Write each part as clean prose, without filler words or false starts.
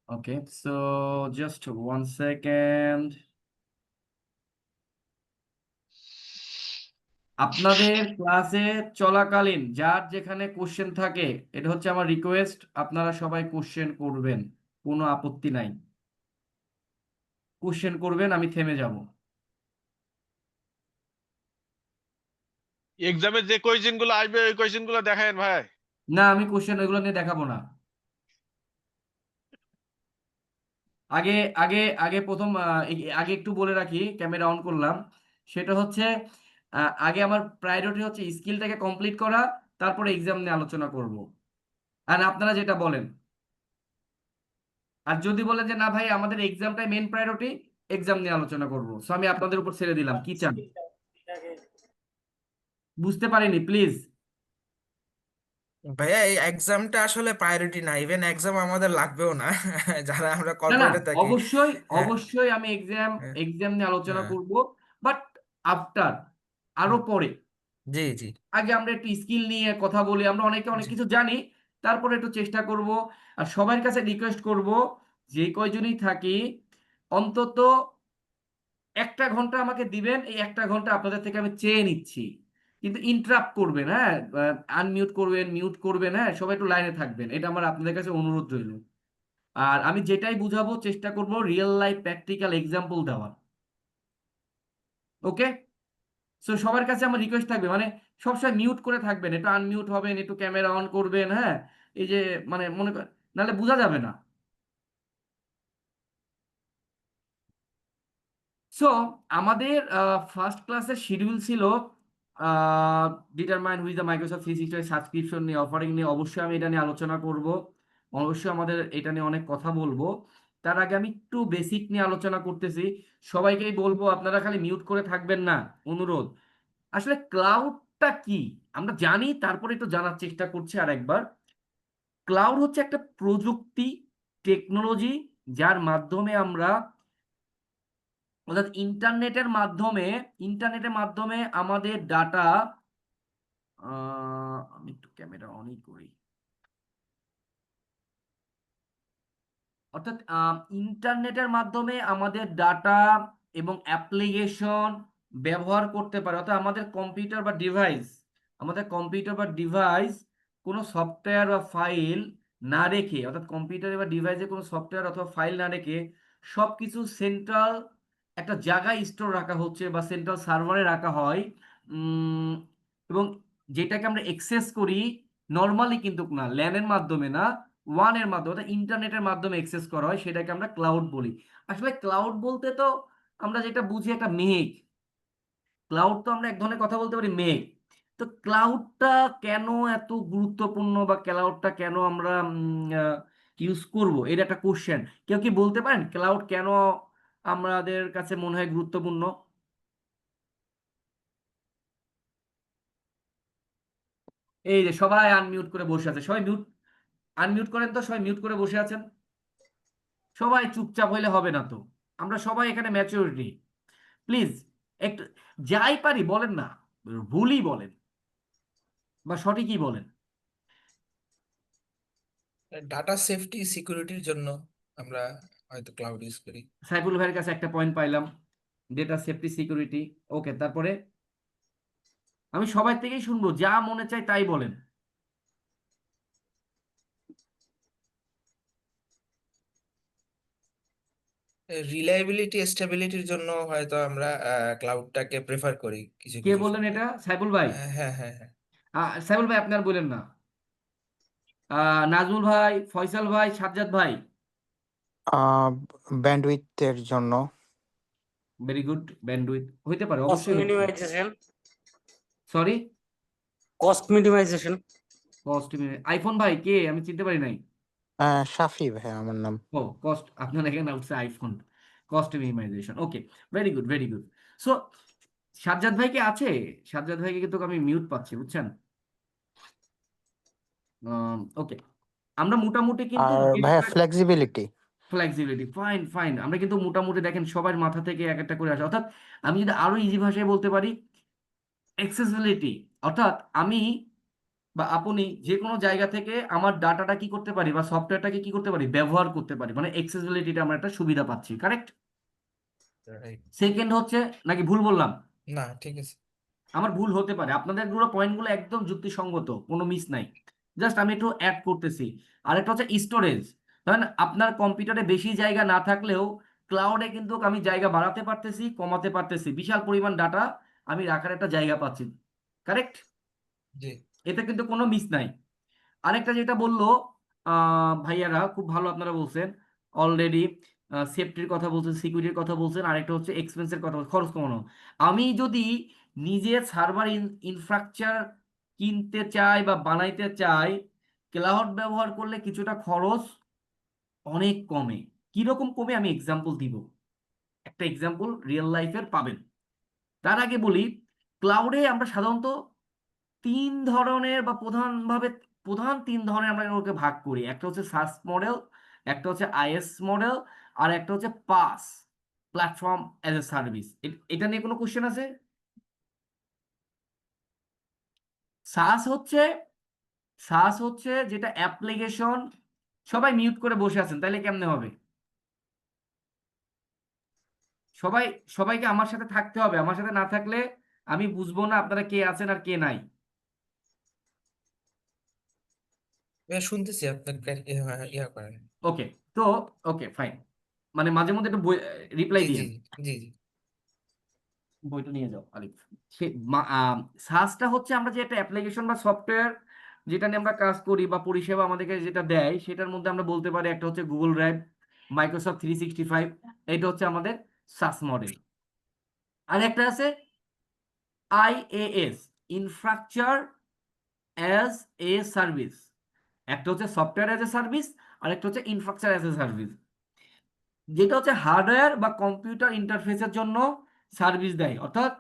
Okay, so just 1 second. আপনাদের ক্লাসে চলাকালীন যার যেখানে কোশ্চেন থাকে, এটা হচ্ছে আমার রিকোয়েস্ট, আপনারা সবাই কোশ্চেন করবেন, কোনো আপত্তি নাই। কোশ্চেন করবেন, আমি থেমে যাব। এক্সামে যে কোয়েশ্চেন গুলো আসবে ওই কোয়েশ্চেন গুলো দেখায়েন ভাই। না, আমি কোশ্চেন ওইগুলো নিয়ে দেখাবো না। আগে আগে আগে প্রথম আগে একটু বলে রাখি, ক্যামেরা অন করলাম। সেটা হচ্ছে আগে আমার প্রায়োরিটি হচ্ছে স্কিলটাকে কমপ্লিট করা, তারপরে এক্সাম নিয়ে আলোচনা করব। আর আপনারা যেটা বলেন, আর যদি বলেন যে না ভাই আমাদের এক্সামটাই মেন প্রায়োরিটি, এক্সাম নিয়ে আলোচনা করব। সো আমি আপনাদের উপর ছেড়ে দিলাম, কি চান? বুঝতে পারিনি, প্লিজ। ভাইয়া এই এক্সামটা আসলে প্রায়োরিটি না, ইভেন এক্সাম আমাদের লাগবেও না যারা আমরা না না, কর্পোরেটে থাকি। অবশ্যই হ্যাঁ, অবশ্যই আমি এক্সাম হ্যাঁ, এক্সাম নিয়ে আলোচনা হ্যাঁ, করব, বাট আফটার, আরো হুম, পরে। জি জি আগে আমরা একটু স্কিল নিয়ে কথা বলি, আমরা অনেকে অনেক জি। কিছু জানি, তারপরে একটু চেষ্টা করব। আর সবার কাছে রিকোয়েস্ট করব, যে কয়জনই থাকি, অন্তত 1 ঘন্টা আমাকে দিবেন। এই 1 ঘন্টা আপনাদের থেকে আমি চেয়ে নিচ্ছি, কিন্তু ইন্টারাপ্ট করবেন, হ্যাঁ, আনমিউট করবেন, মিউট করবেন, হ্যাঁ, সবাই একটু লাইনে থাকবেন, এটা আমার আপনাদের কাছে অনুরোধ রইল। আর আমি যেটাই বুঝাবো চেষ্টা করব রিয়েল লাইফ প্র্যাকটিক্যাল এক্সাম্পল দেওয়ার। ওকে? সো সবার কাছে আমার রিকোয়েস্ট থাকবে, মানে সবসময় মিউট করে থাকবেন, একটু আনমিউট হবেন, একটু ক্যামেরা অন করবেন, হ্যাঁ। এই যে মানে মনে করেন, নাহলে বোঝা যাবে না। সো আমাদের ফার্স্ট ক্লাসের শিডিউল ছিল determine with the Microsoft 365 subscription নিয়ে, অফারিং নিয়ে। অবশ্যই আমি এটা নিয়ে আলোচনা করব, অবশ্যই আমাদের এটা নিয়ে অনেক কথা বলবো। তার আগে আমি একটু বেসিক নিয়ে আলোচনা করতেছি। সবাইকেই বলবো আপনারা খালি মিউট করে থাকবেন না, অনুরোধ। আসলে ক্লাউডটা কি আমরা জানি, তারপরে একটু জানার চেষ্টা করছি আরেকবার। ক্লাউড হচ্ছে একটা প্রযুক্তি, টেকনোলজি, যার মাধ্যমে আমরা, অর্থাৎ ইন্টারনেটের মাধ্যমে আমাদের ডাটা, আমি একটু ক্যামেরা অনই করি। অর্থাৎ ইন্টারনেটের মাধ্যমে আমাদের ডাটা এবং অ্যাপ্লিকেশন ব্যবহার করতে পারে। অর্থাৎ আমাদের কম্পিউটার বা ডিভাইস কোনো সফটওয়্যার বা ফাইল না রেখে, অর্থাৎ কম্পিউটার বা ডিভাইসে কোনো সফটওয়্যার অথবা ফাইল না রেখে সব কিছু সেন্ট্রাল একটা জায়গায় স্টোর রাখা হচ্ছে বা সেন্ট্রাল সার্ভারে রাখা হয়। উম, এবং যেটাকে আমরা এক্সেস করি নর্মালি, কিন্তু না, ল্যানের মাধ্যমে না, ওয়ানের মাধ্যমে, অর্থাৎ ইন্টারনেটের মাধ্যমে এক্সেস করা হয়, সেটাকে আমরা ক্লাউড বলি। আসলে ক্লাউড বলতে তো আমরা যেটা বুঝি একটা মেঘ। ক্লাউড তো আমরা এক ধরনের কথা বলতে পারি মেঘ। তো ক্লাউডটা কেন এত গুরুত্বপূর্ণ, বা ক্লাউডটা কেন আমরা ইউজ করব, এটা একটা কোশ্চেন। কেউ কি বলতে পারেন ক্লাউড কেন আমাদের কাছে মনে হয় গুরুত্বপূর্ণ? এই যে সবাই আনমিউট করে বসে আছে, সবাই মিউট, আনমিউট করেন তো, সবাই মিউট করে বসে আছেন। সবাই চুপচাপ হইলে হবে না তো, আমরা সবাই এখানে ম্যাচুরিটি। প্লিজ একটু, যাই পারি বলেন না, ভুলই বলেন বা সঠিকই বলেন। ডাটা সেফটি সিকিউরিটির জন্য আমরা হয়তো ক্লাউড ইউজ করি। সাইফুল ভাইয়ের কাছে একটা পয়েন্ট পাইলাম, ডেটা সেফটি সিকিউরিটি। ওকে, তারপরে আমি সবাই থেকেই শুনবো, যা মনে চায় তাই বলেন। রিলায়েবিলিটি স্টেবিলিটির জন্য হয়তো আমরা ক্লাউডটাকে প্রেফার করি কিছু কে কিছু বললেন সময়। এটা, সাইফুল ভাই? হ্যাঁ, হ্যাঁ, হ্যাঁ। সাইফুল ভাই আপনার বলেন না, নাজমুল ভাই, ফয়সাল ভাই, সাজ্জাদ ভাই? ব্যান্ডউইথের জন্য। ভেরি গুড, ব্যান্ডউইথ হইতে পারে, cost অবশ্যই হইতে পারে। minimization sorry, cost minimization cost. IPhone ভাই কে, আমি চিনতে পারি নাই। শাফি ভাই আমার নাম। ও, কস্ট, আপনার এখানে উঠছে iPhone. Cost minimization, okay, very good, very good. So Sajjad ভাই কি আছে? সাজ্জাদ ভাইকে কিন্তু আমি মিউট পাচ্ছি, বুঝছেন। ওকে, আমরা মোটামুটি কিন্তু আর ভাইয়া ফ্লেক্সিবিলিটি। ফ্লেক্সিবিলিটি, ফাইন ফাইন, আমরা কিন্তু মোটামুটি দেখেন সবার মাথা থেকে এক একটা করে আসে। অর্থাৎ আমি যদি আরো ইজি ভাষায় বলতে পারি, অ্যাক্সেসিবিলিটি, অর্থাৎ আমি বা আপনি যে কোনো জায়গা থেকে আমার ডাটাটা কি করতে পারি বা সফটওয়্যারটাকে কি করতে পারি, ব্যবহার করতে পারি, মানে অ্যাক্সেসিবিলিটিটা আমরা একটা সুবিধা পাচ্ছি, কারেক্ট? রাইট। সেকেন্ড হচ্ছে, নাকি ভুল বললাম? না, ঠিক আছে। আমার ভুল হতে পারে, আপনাদের গুলো পয়েন্টগুলো একদম যুক্তিসঙ্গত, কোনো মিস নাই, জাস্ট আমি একটু অ্যাড করতেছি। আরেকটা হচ্ছে স্টোরেজ। ধরেন আপনার কম্পিউটারে বেশি জায়গা না থাকলেও ক্লাউডে কিন্তু আমি জায়গা বাড়াতে পারতেছি, কমাতে পারতেছি, বিশাল পরিমাণ ডাটা আমি রাখার একটা জায়গা পাচ্ছি, কারেক্ট? জি। এতে কিন্তু কোনো মিস নাই। আরেকটা যেটা বললো ভাইয়ারা, খুব ভালো আপনারা বলছেন অলরেডি, সেফটির কথা বলছেন, সিকিউরিটির কথা বলছেন, আরেকটা হচ্ছে এক্সপেন্সের কথা বলছেন, খরচ কমানো। আমি যদি নিজের সার্ভার ইনফ্রাস্ট্রাকচার কিনতে চাই বা বানাইতে চাই, ক্লাউড ব্যবহার করলে কিছুটা খরচ অনেক কমে। কিরকম কমে আমি এক্সাম্পল দিব, একটা এক্সাম্পল রিয়েল লাইফের পাবেন। তার আগে বলি, ক্লাউডে আমরা সাধারণত তিন ধরনের বা প্রধান তিন ধরনের আমরা ওকে ভাগ করি। একটা হচ্ছে সাস মডেল, একটা হচ্ছে আইএস মডেল, আর একটা হচ্ছে pass, platform as a service. এটা নিয়ে কোনো কোশ্চেন আছে? সাস হচ্ছে সাস হচ্ছে যেটা অ্যাপ্লিকেশন, সবাই মিউট করে বসে আছেন, তাইলে কেমনে হবে? সবাই, সবাইকে আমার সাথে থাকতে হবে, আমার সাথে না থাকলে আমি বুঝবো না আপনারা কে আছেন আর কে নাই। শুনতেছি আপনার ইয়া করেন। ওকে, তো ওকে ফাইন, মানে মাঝে মধ্যে একটু রিপ্লাই জি, জি, দিয়েন। জি, জি। বইটা নিয়ে যাও আলিফ। সে সাসটা হচ্ছে আমরা যে একটা অ্যাপ্লিকেশন বা সফটওয়্যার যেটা নিয়ে আমরা কাজ করি বা পরিষেবা আমাদেরকে যেটা দেয়, সেটার মধ্যে আমরা বলতে পারি একটা হচ্ছে গুগল ড্রাইভ, মাইক্রোসফট 365, এটা হচ্ছে আমাদের সাস মডেল। আর একটা আছে IAS, infrastructure as a service. একটা হচ্ছে সফটওয়্যার অ্যাজ এ সার্ভিস, আর একটা হচ্ছে ইনফ্রাস্ট্রাকচার অ্যাজ এ সার্ভিস, যেটা হচ্ছে হার্ডওয়্যার বা কম্পিউটার ইন্টারফেসের জন্য সার্ভিস দেয়। অর্থাৎ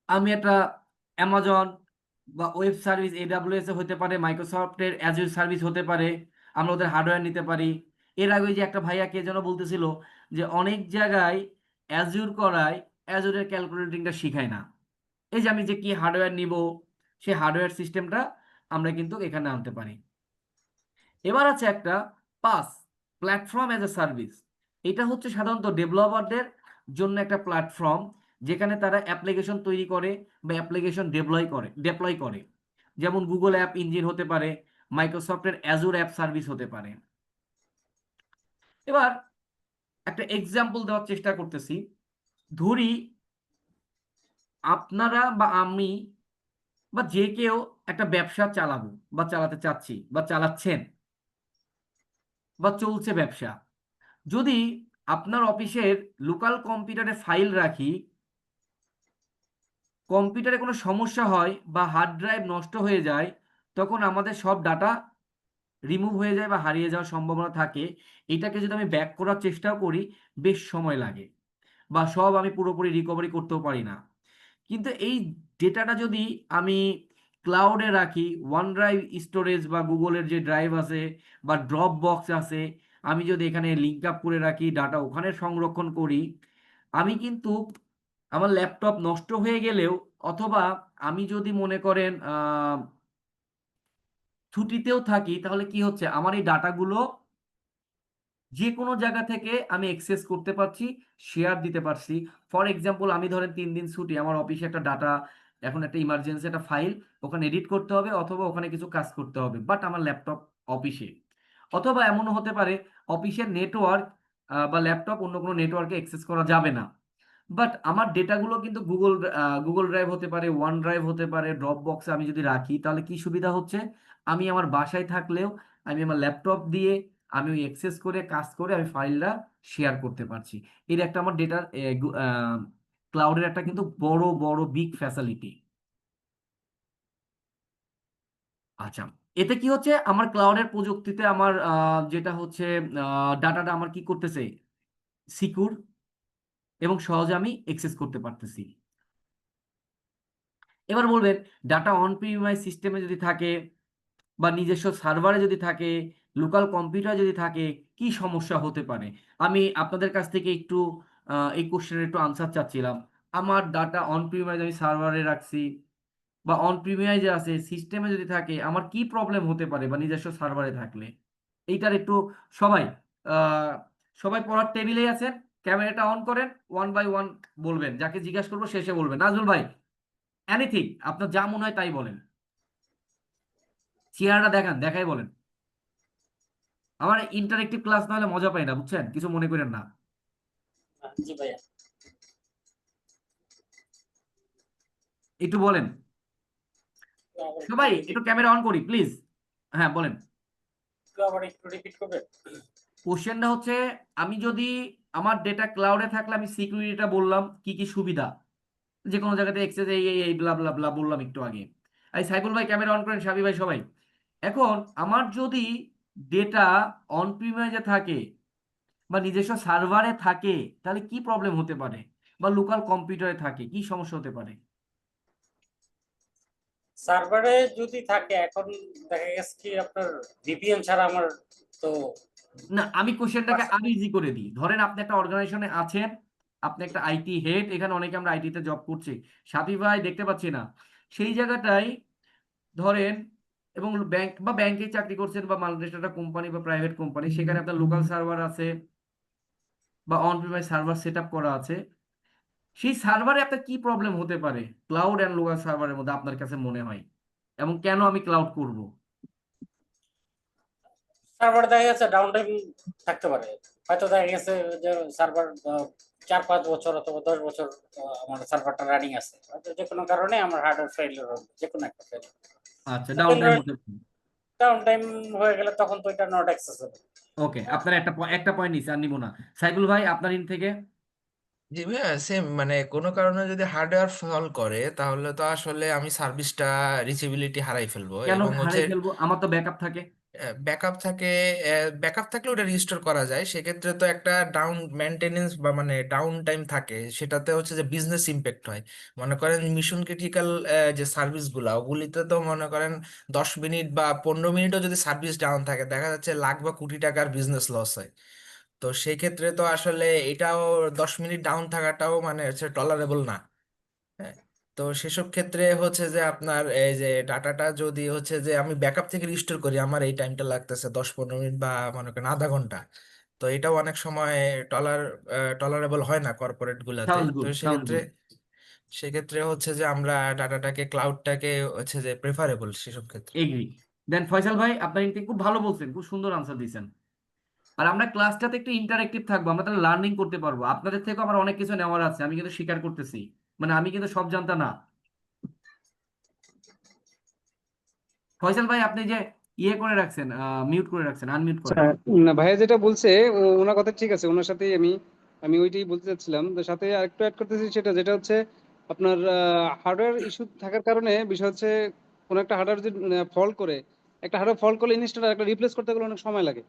আমি একটা অ্যামাজন বা ওয়েব সার্ভিস এডাব্লিউএস এ হতে পারে, মাইক্রোসফটের অ্যাজুর সার্ভিস হতে পারে, আমরা ওদের হার্ডওয়্যার নিতে পারি। এর আগে ওই যে একটা ভাইয়া কে যেন বলতেছিল যে অনেক জায়গায় অ্যাজুর করায়, অ্যাজুরের ক্যালকুলেটিংটা শিখায় না। এই যে আমি যে কি হার্ডওয়্যার নিব, সেই হার্ডওয়্যার সিস্টেমটা আমরা কিন্তু এখানে আনতে পারি। এবার আছে একটা pass, platform as a service. এটা হচ্ছে সাধারণত ডেভেলপারদের জন্য একটা প্ল্যাটফর্ম, যেখানে তারা অ্যাপ্লিকেশন তৈরি করে বা অ্যাপ্লিকেশন ডেপ্লয় করে। যেমন গুগল অ্যাপ ইঞ্জিন হতে পারে, মাইক্রোসফটের অ্যাজুর অ্যাপ সার্ভিস হতে পারে। এবার একটা এক্সাম্পল দেওয়ার চেষ্টা করতেছি। ধরি আপনারা বা আমি বা যে কেউ একটা ব্যবসা চালাবো বা চালাতে চাচ্ছি বা চালাচ্ছেন বা চলছে ব্যবসা। যদি আপনার অফিসের লোকাল কম্পিউটারে ফাইল রাখি, কম্পিউটারে কোনো সমস্যা হয় বা হার্ড ড্রাইভ নষ্ট হয়ে যায়, তখন আমাদের সব ডাটা রিমুভ হয়ে যায় বা হারিয়ে যাওয়ার সম্ভাবনা থাকে। এটাকে যদি আমি ব্যাক করার চেষ্টাও করি, বেশ সময় লাগে, বা সব আমি পুরোপুরি রিকভারি করতেও পারি না। কিন্তু এই ডেটাটা যদি আমি ক্লাউডে রাখি, ওয়ান ড্রাইভ স্টোরেজ বা গুগলের যে ড্রাইভ আছে বা ড্রপ বক্স আছে, আমি যদি এখানে লিঙ্ক আপ করে রাখি, ডাটা ওখানে সংরক্ষণ করি, আমি কিন্তু আমার ল্যাপটপ নষ্ট হয়ে গেলেও, অথবা আমি যদি মনে করেন ছুটিতেও থাকি, তাহলে কি হচ্ছে, আমার এই ডাটাগুলো যে কোনো জায়গা থেকে আমি অ্যাক্সেস করতে পারছি, শেয়ার দিতে পারছি। ফর এক্সাম্পল, আমি ধরেন 3 দিন ছুটি, আমার অফিসে একটা ডাটা, এখন একটা ইমার্জেন্সি একটা ফাইল ওখানে এডিট করতে হবে, অথবা ওখানে কিছু কাজ করতে হবে, বাট আমার ল্যাপটপ অফিসে। অথবা এমনও হতে পারে অফিসের নেটওয়ার্ক বা ল্যাপটপ অন্য কোনো নেটওয়ার্কে অ্যাক্সেস করা যাবে না, বাট আমার ডেটাগুলো কিন্তু গুগল ড্রাইভ হতে পারে, ওয়ান ড্রাইভ হতে পারে, ড্রপ বক্সে আমি যদি রাখি, তাহলে কি সুবিধা হচ্ছে, আমি আমার বাসায় থাকলেও আমি আমার ল্যাপটপ দিয়ে আমি ওই অ্যাক্সেস করে কাজ করে আমি ফাইলটা শেয়ার করতে পারছি। এর একটা আমার ডেটার ক্লাউডের একটা কিন্তু বড় বড় বিগ ফ্যাসিলিটি। আচ্ছা, এতে কি হচ্ছে, আমার ক্লাউডের প্রযুক্তিতে আমার যেটা হচ্ছে ডাটাটা আমার কি করতেছে, সিকিউর এবং সহজে আমি অ্যাক্সেস করতে পারতেছি। এবার বলবেন, ডাটা অন প্রিমাইস সিস্টেমে যদি থাকে বা নিজস্ব সার্ভারে যদি থাকে, লোকাল কম্পিউটার যদি থাকে, কি সমস্যা হতে পারে? আমি আপনাদের কাছ থেকে একটু এই কোশ্চেনের একটু আনসার চাচ্ছিলাম। আমার ডাটা অন প্রিমাইস আমি সার্ভারে রাখছি বা অন প্রিমিয়াইজে আছে, সিস্টেমে যদি থাকে, আমার কি প্রবলেম হতে পারে বা নিজস্ব সার্ভারে থাকলে? এইটার একটু সবাই আহ, সবাই পড়ার টেবিলে আছেন, ক্যামেরাটা অন করেন, ওয়ান বাই ওয়ান বলবেন, যাকে জিজ্ঞাসা করবো শেষে বলবেন। নাজমুল ভাই, এনিথিং আপনার যা মনে হয় তাই বলেন, চেহারাটা দেখান, দেখাই বলেন। আমার ইন্টারেক্টিভ ক্লাস না হলে মজা পাই না, বুঝছেন? কিছু মনে করেন না। জি ভাইয়া, একটু বলেন সবাই, একটু ক্যামেরা অন করি প্লিজ। হ্যাঁ বলেন। একটু রিপিট করবেন? কোশ্চেনটা হচ্ছে, আমি যদি আমার ডেটা ক্লাউডে থাকলে আমি সিকিউরিটিটা বললাম, কি কি সুবিধা, যে কোনো জায়গাতে এক্সেস এই এই এই ব্লা ব্লা ব্লা বললাম একটু আগে। এই সাইফুল ভাই ক্যামেরা অন করেন, সাবি ভাই সবাই। এখন আমার যদি ডেটা অন প্রিমাইজে থাকে বা নিজস্ব সার্ভারে থাকে, তাহলে কি প্রবলেম হতে পারে, বা লোকাল কম্পিউটারে থাকে কি সমস্যা হতে পারে? সার্ভারে যদি থাকে, এখন দেখা গেছে কি আপনার ভিপিএন ছাড়া আমার তো না, আমি কোশ্চেনটাকে আরো ইজি করে দিই। ধরেন আপনি একটা অর্গানাইজেশনে আছেন, আপনি একটা আইটি হেড, এখানে অনেকে আমরা আইটিতে জব করছি, সাথী ভাই দেখতে পাচ্ছি না, সেই জায়গাটায় ধরেন, এবং ব্যাংক বা ব্যাংকে চাকরি করছেন বা মাল্টিনেশনাল কোম্পানি বা প্রাইভেট কোম্পানি, সেখানে আপনার লোকাল সার্ভার আছে বা অন প্রিমাইজ সার্ভার সেট আপ করা আছে। সেই সার্ভারে আপনার কি প্রবলেম হতে পারে ক্লাউড অ্যান্ড লোকাল সার্ভারের মধ্যে আপনার কাছে মনে হয়, এবং কেন আমি ক্লাউড করব? সার্ভার দেখা গেছে ডাউন টাইম থাকতে পারে। হয়তো দেখা গেছে যে সার্ভার 4-5 বছর অথবা 10 বছর আমার সার্ভারটা রানিং আছে, হয়তো যে কোনো কারণে আমার হার্ডওয়্যার ফেলিওর হবে, যে কোনো একটা ফেলিওর। আচ্ছা, ডাউন টাইম হতে পারে। ডাউন টাইম হয়ে গেলে তখন তো এটা নট অ্যাক্সেসেবল। ওকে, আপনার একটা পয়েন্ট নিচ্ছে, আর নিব না। সাইফুল ভাই আপনার ইন থেকে। জি ভাইয়া, সেম মানে কোনো কারণে যদি হার্ডওয়্যার ফল করে তাহলে তো আসলে আমি সার্ভিসটা রিচেবিলিটি হারাই ফেলবো কেন এবং হচ্ছে হারাই ফেলবো? আমার তো ব্যাকআপ থাকে। ব্যাকআপ থাকে। ব্যাকআপ থাকলে ওটা রিস্টোর করা যায়, সেক্ষেত্রে তো একটা ডাউন মেনটেনেন্স বা মানে ডাউন টাইম থাকে, সেটাতে হচ্ছে যে বিজনেস ইম্প্যাক্ট হয়। মনে করেন মিশন ক্রিটিক্যাল যে সার্ভিসগুলো, ওগুলিতে তো মনে করেন 10 মিনিট বা 15 মিনিটও যদি সার্ভিস ডাউন থাকে, দেখা যাচ্ছে লাখ বা কোটি টাকার বিজনেস লস হয়। তো সেই ক্ষেত্রে তো আসলে এটাও 10 মিনিট ডাউন থাকাটাও মানে হচ্ছে টলারেবল না। হ্যাঁ। তো সেসব ক্ষেত্রে হচ্ছে যে আপনার এই যে ডাটাটা যদি হচ্ছে যে আমি ব্যাকআপ থেকে রিস্টোর করি, আমার এই টাইমটা লাগতেছে 10-15 মিনিট বা মনে করেন আধা ঘন্টা। তো এটাও অনেক সময় টলারেবল হয় না কর্পোরেট গুলাতে। সাউন্ড তো গুড, সাউন্ড সেক্ষেত্রে গুড। সেক্ষেত্রে হচ্ছে যে আমরা ডাটাটাকে ক্লাউডটাকে হচ্ছে যে প্রেফারেবল সেসব ক্ষেত্রে। এগ্রি। দেন ফয়সাল ভাই আপনার ইন থেকে খুব ভালো বলছেন, খুব সুন্দর আনসার দিয়েছেন। আর আমরা ক্লাসটাতে একটু ইন্টারেক্টিভ থাকবো, আমরা তাহলে লার্নিং করতে পারবো। আপনাদের থেকে আমার অনেক কিছু নেওয়ার আছে, আমি কিন্তু স্বীকার করতেছি, মানে আমি কিন্তু সব জানতা না। ফয়সাল ভাই আপনি যে ইয়ে করে রাখছেন, মিউট করে রাখছেন, আনমিউট আচ্ছা, করেন। না ভাইয়া যেটা বলছে ওনার কথা ঠিক আছে, ওনার সাথেই আমি আমি ওইটাই বলতে চাচ্ছিলাম। তো সাথে আরেকটু অ্যাড করতেছি, যেটা হচ্ছে আপনার হার্ডওয়্যার ইস্যু থাকার কারণে বিষয় হচ্ছে কোনো একটা হার্ডওয়্যার যদি ফল্ট করে, একটা হার্ডওয়্যার ফল্ট করলে ইনস্ট্যান্ট একটা রিপ্লেস করতে গেলে অনেক সময় লাগে।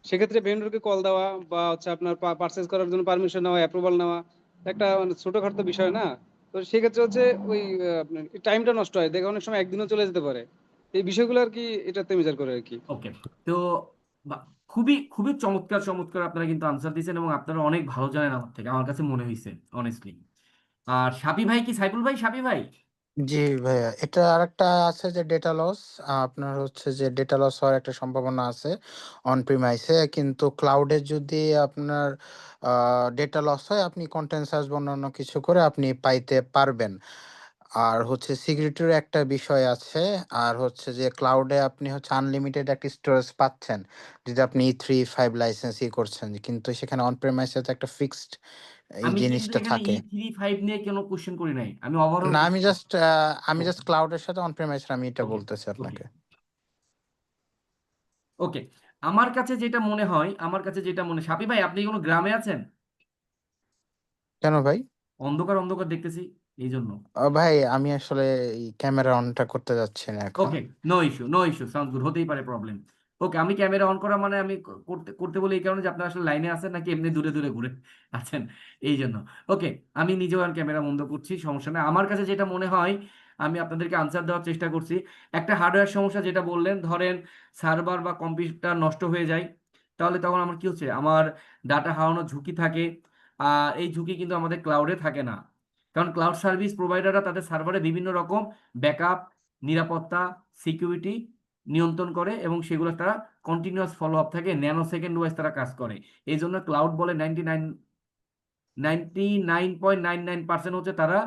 সেক্ষেত্রে ভেন্ডরকে কল দেওয়া বা হচ্ছে আপনার পারচেজ করার জন্য পারমিশন নেওয়া, অ্যাপ্রুভাল নেওয়া একটা মানে ছোটখাটো বিষয় না। তো সেক্ষেত্রে হচ্ছে ওই আপনার টাইমটা নষ্ট হয়, দেখে অনেক সময় একদিনও চলে যেতে পারে। এই বিষয়গুলো আর কি এটাতে মেজার করে আর কি। ওকে। তো খুবই খুবই চমৎকার চমৎকার আপনারা কিন্তু আনসার দিয়েছেন, এবং আপনারা অনেক ভালো জানেন আমার থেকে, আমার কাছে মনে হয়েছে অনেস্টলি। আর সাবি ভাই কি, সাইফুল ভাই, সাবি ভাই? জি ভাইয়া, এটা আরেকটা আছে যে ডেটা লস। আপনার হচ্ছে যে ডেটা লস হওয়ার একটা সম্ভাবনা আছে অন প্রিমাইসে, কিন্তু ক্লাউডে যদি আপনার ডেটা লস হয়, আপনি কন্টেন্ট সার্চ বা অন্যান্য কিছু করে আপনি পাইতে পারবেন। আর হচ্ছে সিকিউরিটির একটা বিষয় আছে। আর হচ্ছে যে ক্লাউডে আপনি হচ্ছে আনলিমিটেড একটা স্টোরেজ পাচ্ছেন যদি আপনি E3/5 লাইসেন্স করছেন, কিন্তু সেখানে অন প্রিমাইসে তো একটা ফিক্সড এই আমি কিন্তু জিনিসটা এখানে থাকে। E3/5 নিয়ে কোনো কোশ্চেন করি নাই, আমি ওভারঅল না, বলছি। আমি জাস্ট ক্লাউডের সাথে অন প্রিমাইসের আমি এটা ওকে, বলতেছি ওকে, আপনাকে। ওকে। আমার কাছে যেটা মনে হয়, আমার কাছে যেটা মনে, সাবি ভাই আপনি কোনো গ্রামে আছেন? কেন ভাই? অন্ধকার অন্ধকার দেখতেছি, এই জন্য। ভাই আমি আসলে এই ক্যামেরা অনটা করতে যাচ্ছি না এখন। Okay, no issue, no issue, sound good, হতেই পারে প্রবলেম। ওকে, আমি ক্যামেরা অন করা মানে আমি করতে করতে বলি এই কারণে যে আপনারা আসলে লাইনে আছেন নাকি এমনি দূরে দূরে ঘুরে আছেন, এই জন্য। ওকে, আমি নিজেও আর ক্যামেরা বন্ধ করছি, সমস্যা নেই। আমার কাছে যেটা মনে হয়, আমি আপনাদেরকে আনসার দেওয়ার চেষ্টা করছি। একটা হার্ডওয়্যার সমস্যা যেটা বললেন, ধরেন সার্ভার বা কম্পিউটার নষ্ট হয়ে যায়, তাহলে তখন আমার কি হচ্ছে, আমার ডাটা হারানোর ঝুঁকি থাকে। আর এই ঝুঁকি কিন্তু আমাদের ক্লাউডে থাকে না। কারণ ক্লাউড সার্ভিস প্রোভাইডাররা তাদের সার্ভারে বিভিন্ন রকম ব্যাকআপ, নিরাপত্তা, সিকিউরিটি নিয়ন্ত্রণ করে এবং সেগুলো তারা কন্টিনিউয়াস ফলো আপ থাকে, ন্যানো সেকেন্ড ওয়াইজ তারা কাজ করে। এই জন্য ক্লাউড বলে 99.99% হচ্ছে তারা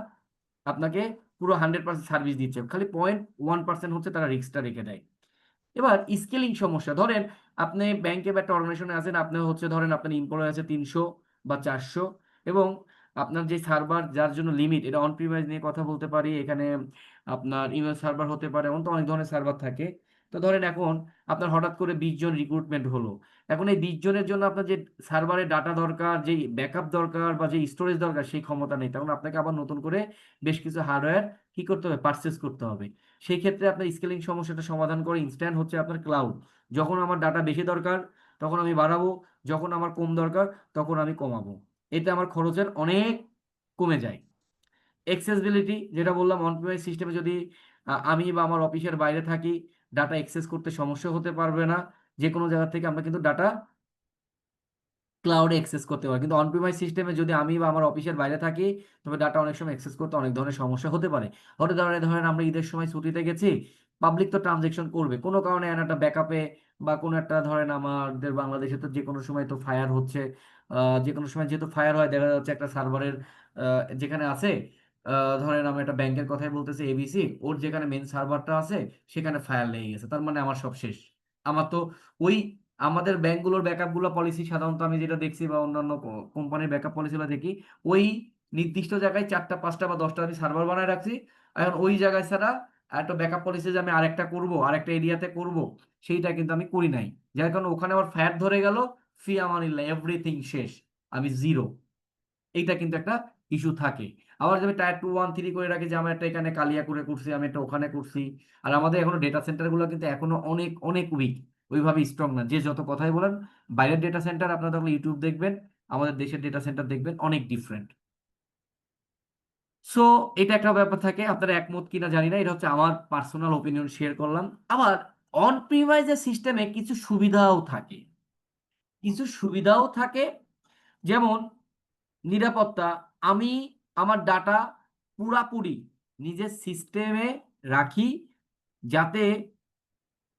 আপনাকে পুরো 100% সার্ভিস দিচ্ছে, খালি 0.1% হচ্ছে তারা রিস্কটা রেখে দেয়। এবার স্কেলিং সমস্যা, ধরেন আপনি ব্যাংকে বা একটা অর্গানাইজেশনে আছেন, আপনি হচ্ছে ধরেন আপনার এমপ্লয় আছে 300 বা 400 এবং আপনার যে সার্ভার যার জন্য লিমিট, এটা অন প্রিমাইজ নিয়ে কথা বলতে পারি, এখানে আপনার ইমেল সার্ভার হতে পারে, এমন তো অনেক ধরনের সার্ভার থাকে। তো ধরেন এখন আপনার হঠাৎ করে 20 জন রিক্রুটমেন্ট হলো, এখন এই 20 জনের জন্য আপনার যে সার্ভারে ডাটা দরকার, যে ব্যাকআপ দরকার বা যে স্টোরেজ দরকার সেই ক্ষমতা নেই, তখন আপনাকে আবার নতুন করে বেশ কিছু হার্ডওয়্যার কি করতে হবে, পারচেস করতে হবে। সেই ক্ষেত্রে আপনার স্কেলিং সমস্যাটা সমাধান করে ইনস্ট্যান্ট হচ্ছে আপনার ক্লাউড। যখন আমার ডাটা বেশি দরকার তখন আমি বাড়াবো, যখন আমার কম দরকার তখন আমি কমাবো, এতে আমার খরচের অনেক কমে যায়। অ্যাক্সেসিবিলিটি যেটা বললাম, অন প্রিমাইস সিস্টেমে যদি আমি বা আমার অফিসের বাইরে থাকি, ডাটা অ্যাক্সেস করতে সমস্যা হতে পারবে না, যে কোনো জায়গা থেকে আমরা কিন্তু ডাটা ক্লাউডে অ্যাক্সেস করতে পারি। কিন্তু অন প্রিমাইস সিস্টেমে যদি আমি বা আমার অফিসের বাইরে থাকি, তবে ডাটা অনেক সময় অ্যাক্সেস করতে অনেক ধরনের সমস্যা হতে পারে। ধরেন আমরা ঈদের সময় ছুটিতে গেছি, পাবলিক তো ট্রানজেকশন করবে কোনো কারণে, একটা ব্যাকআপে বা কোনো একটা, ধরেন আমাদের বাংলাদেশে তো যে কোনো সময় তো ফায়ার হচ্ছে, যে কোনো সময় যেহেতু ফায়ার হয়, দেখা যাচ্ছে একটা সার্ভারের যেখানে আছে, ধরেন আমি একটা ব্যাংকের কথাই বলতেছি, এবিসি, ওর যেখানে মেন সার্ভারটা আছে সেখানে ফায়ার লেগে গেছে, তার মানে আমার সব শেষ। আমার তো ওই আমাদের ব্যাংকগুলোর ব্যাকআপ গুলো পলিসি সাধারণত আমি যেটা দেখছি বা অন্যান্য কোম্পানির ব্যাকআপ পলিসিগুলো দেখি, ওই নির্দিষ্ট জায়গায় 4টা 5টা বা 10টা আমি সার্ভার বানায় রাখছি। এখন ওই জায়গায় ছাড়া একটা ব্যাকআপ পলিসি যে আমি আরেকটা করব, আরেকটা এরিয়াতে করব, সেইটা কিন্তু আমি করি নাই। যার কারণে ওখানে আমার ফায়ার ধরে গেল, ফি আমানিল্লাহ, এভরিথিং শেষ, আমি জিরো। এইটা কিন্তু একটা ইস্যু থাকে। আবার যদি টায়ার 2 1 3 করে রাখি, যে আমি একটা এখানে কালিয়া করে করছি, আমি একটা ওখানে করছি, আর আমাদের এখনো ডেটা সেন্টার গুলো কিন্তু এখনো অনেক অনেক উইক, ওইভাবে স্ট্রং না। যে যত কথাই বলেন, বাইরের ডেটা সেন্টার আপনারা তখন ইউটিউব দেখবেন, আমাদের দেশের ডেটা সেন্টার দেখবেন অনেক ডিফারেন্ট। সো এটা একটা ব্যাপার থাকে, আপনারা একমত কিনা জানি না, এটা হচ্ছে আমার পার্সোনাল ওপিনিয়ন শেয়ার করলাম। আবার অন প্রিমাইজের সিস্টেমে কিছু সুবিধাও থাকে, যেমন নিরাপত্তা। আমি আমার ডাটা পুরাপুরি নিজের সিস্টেমে রাখি, যাতে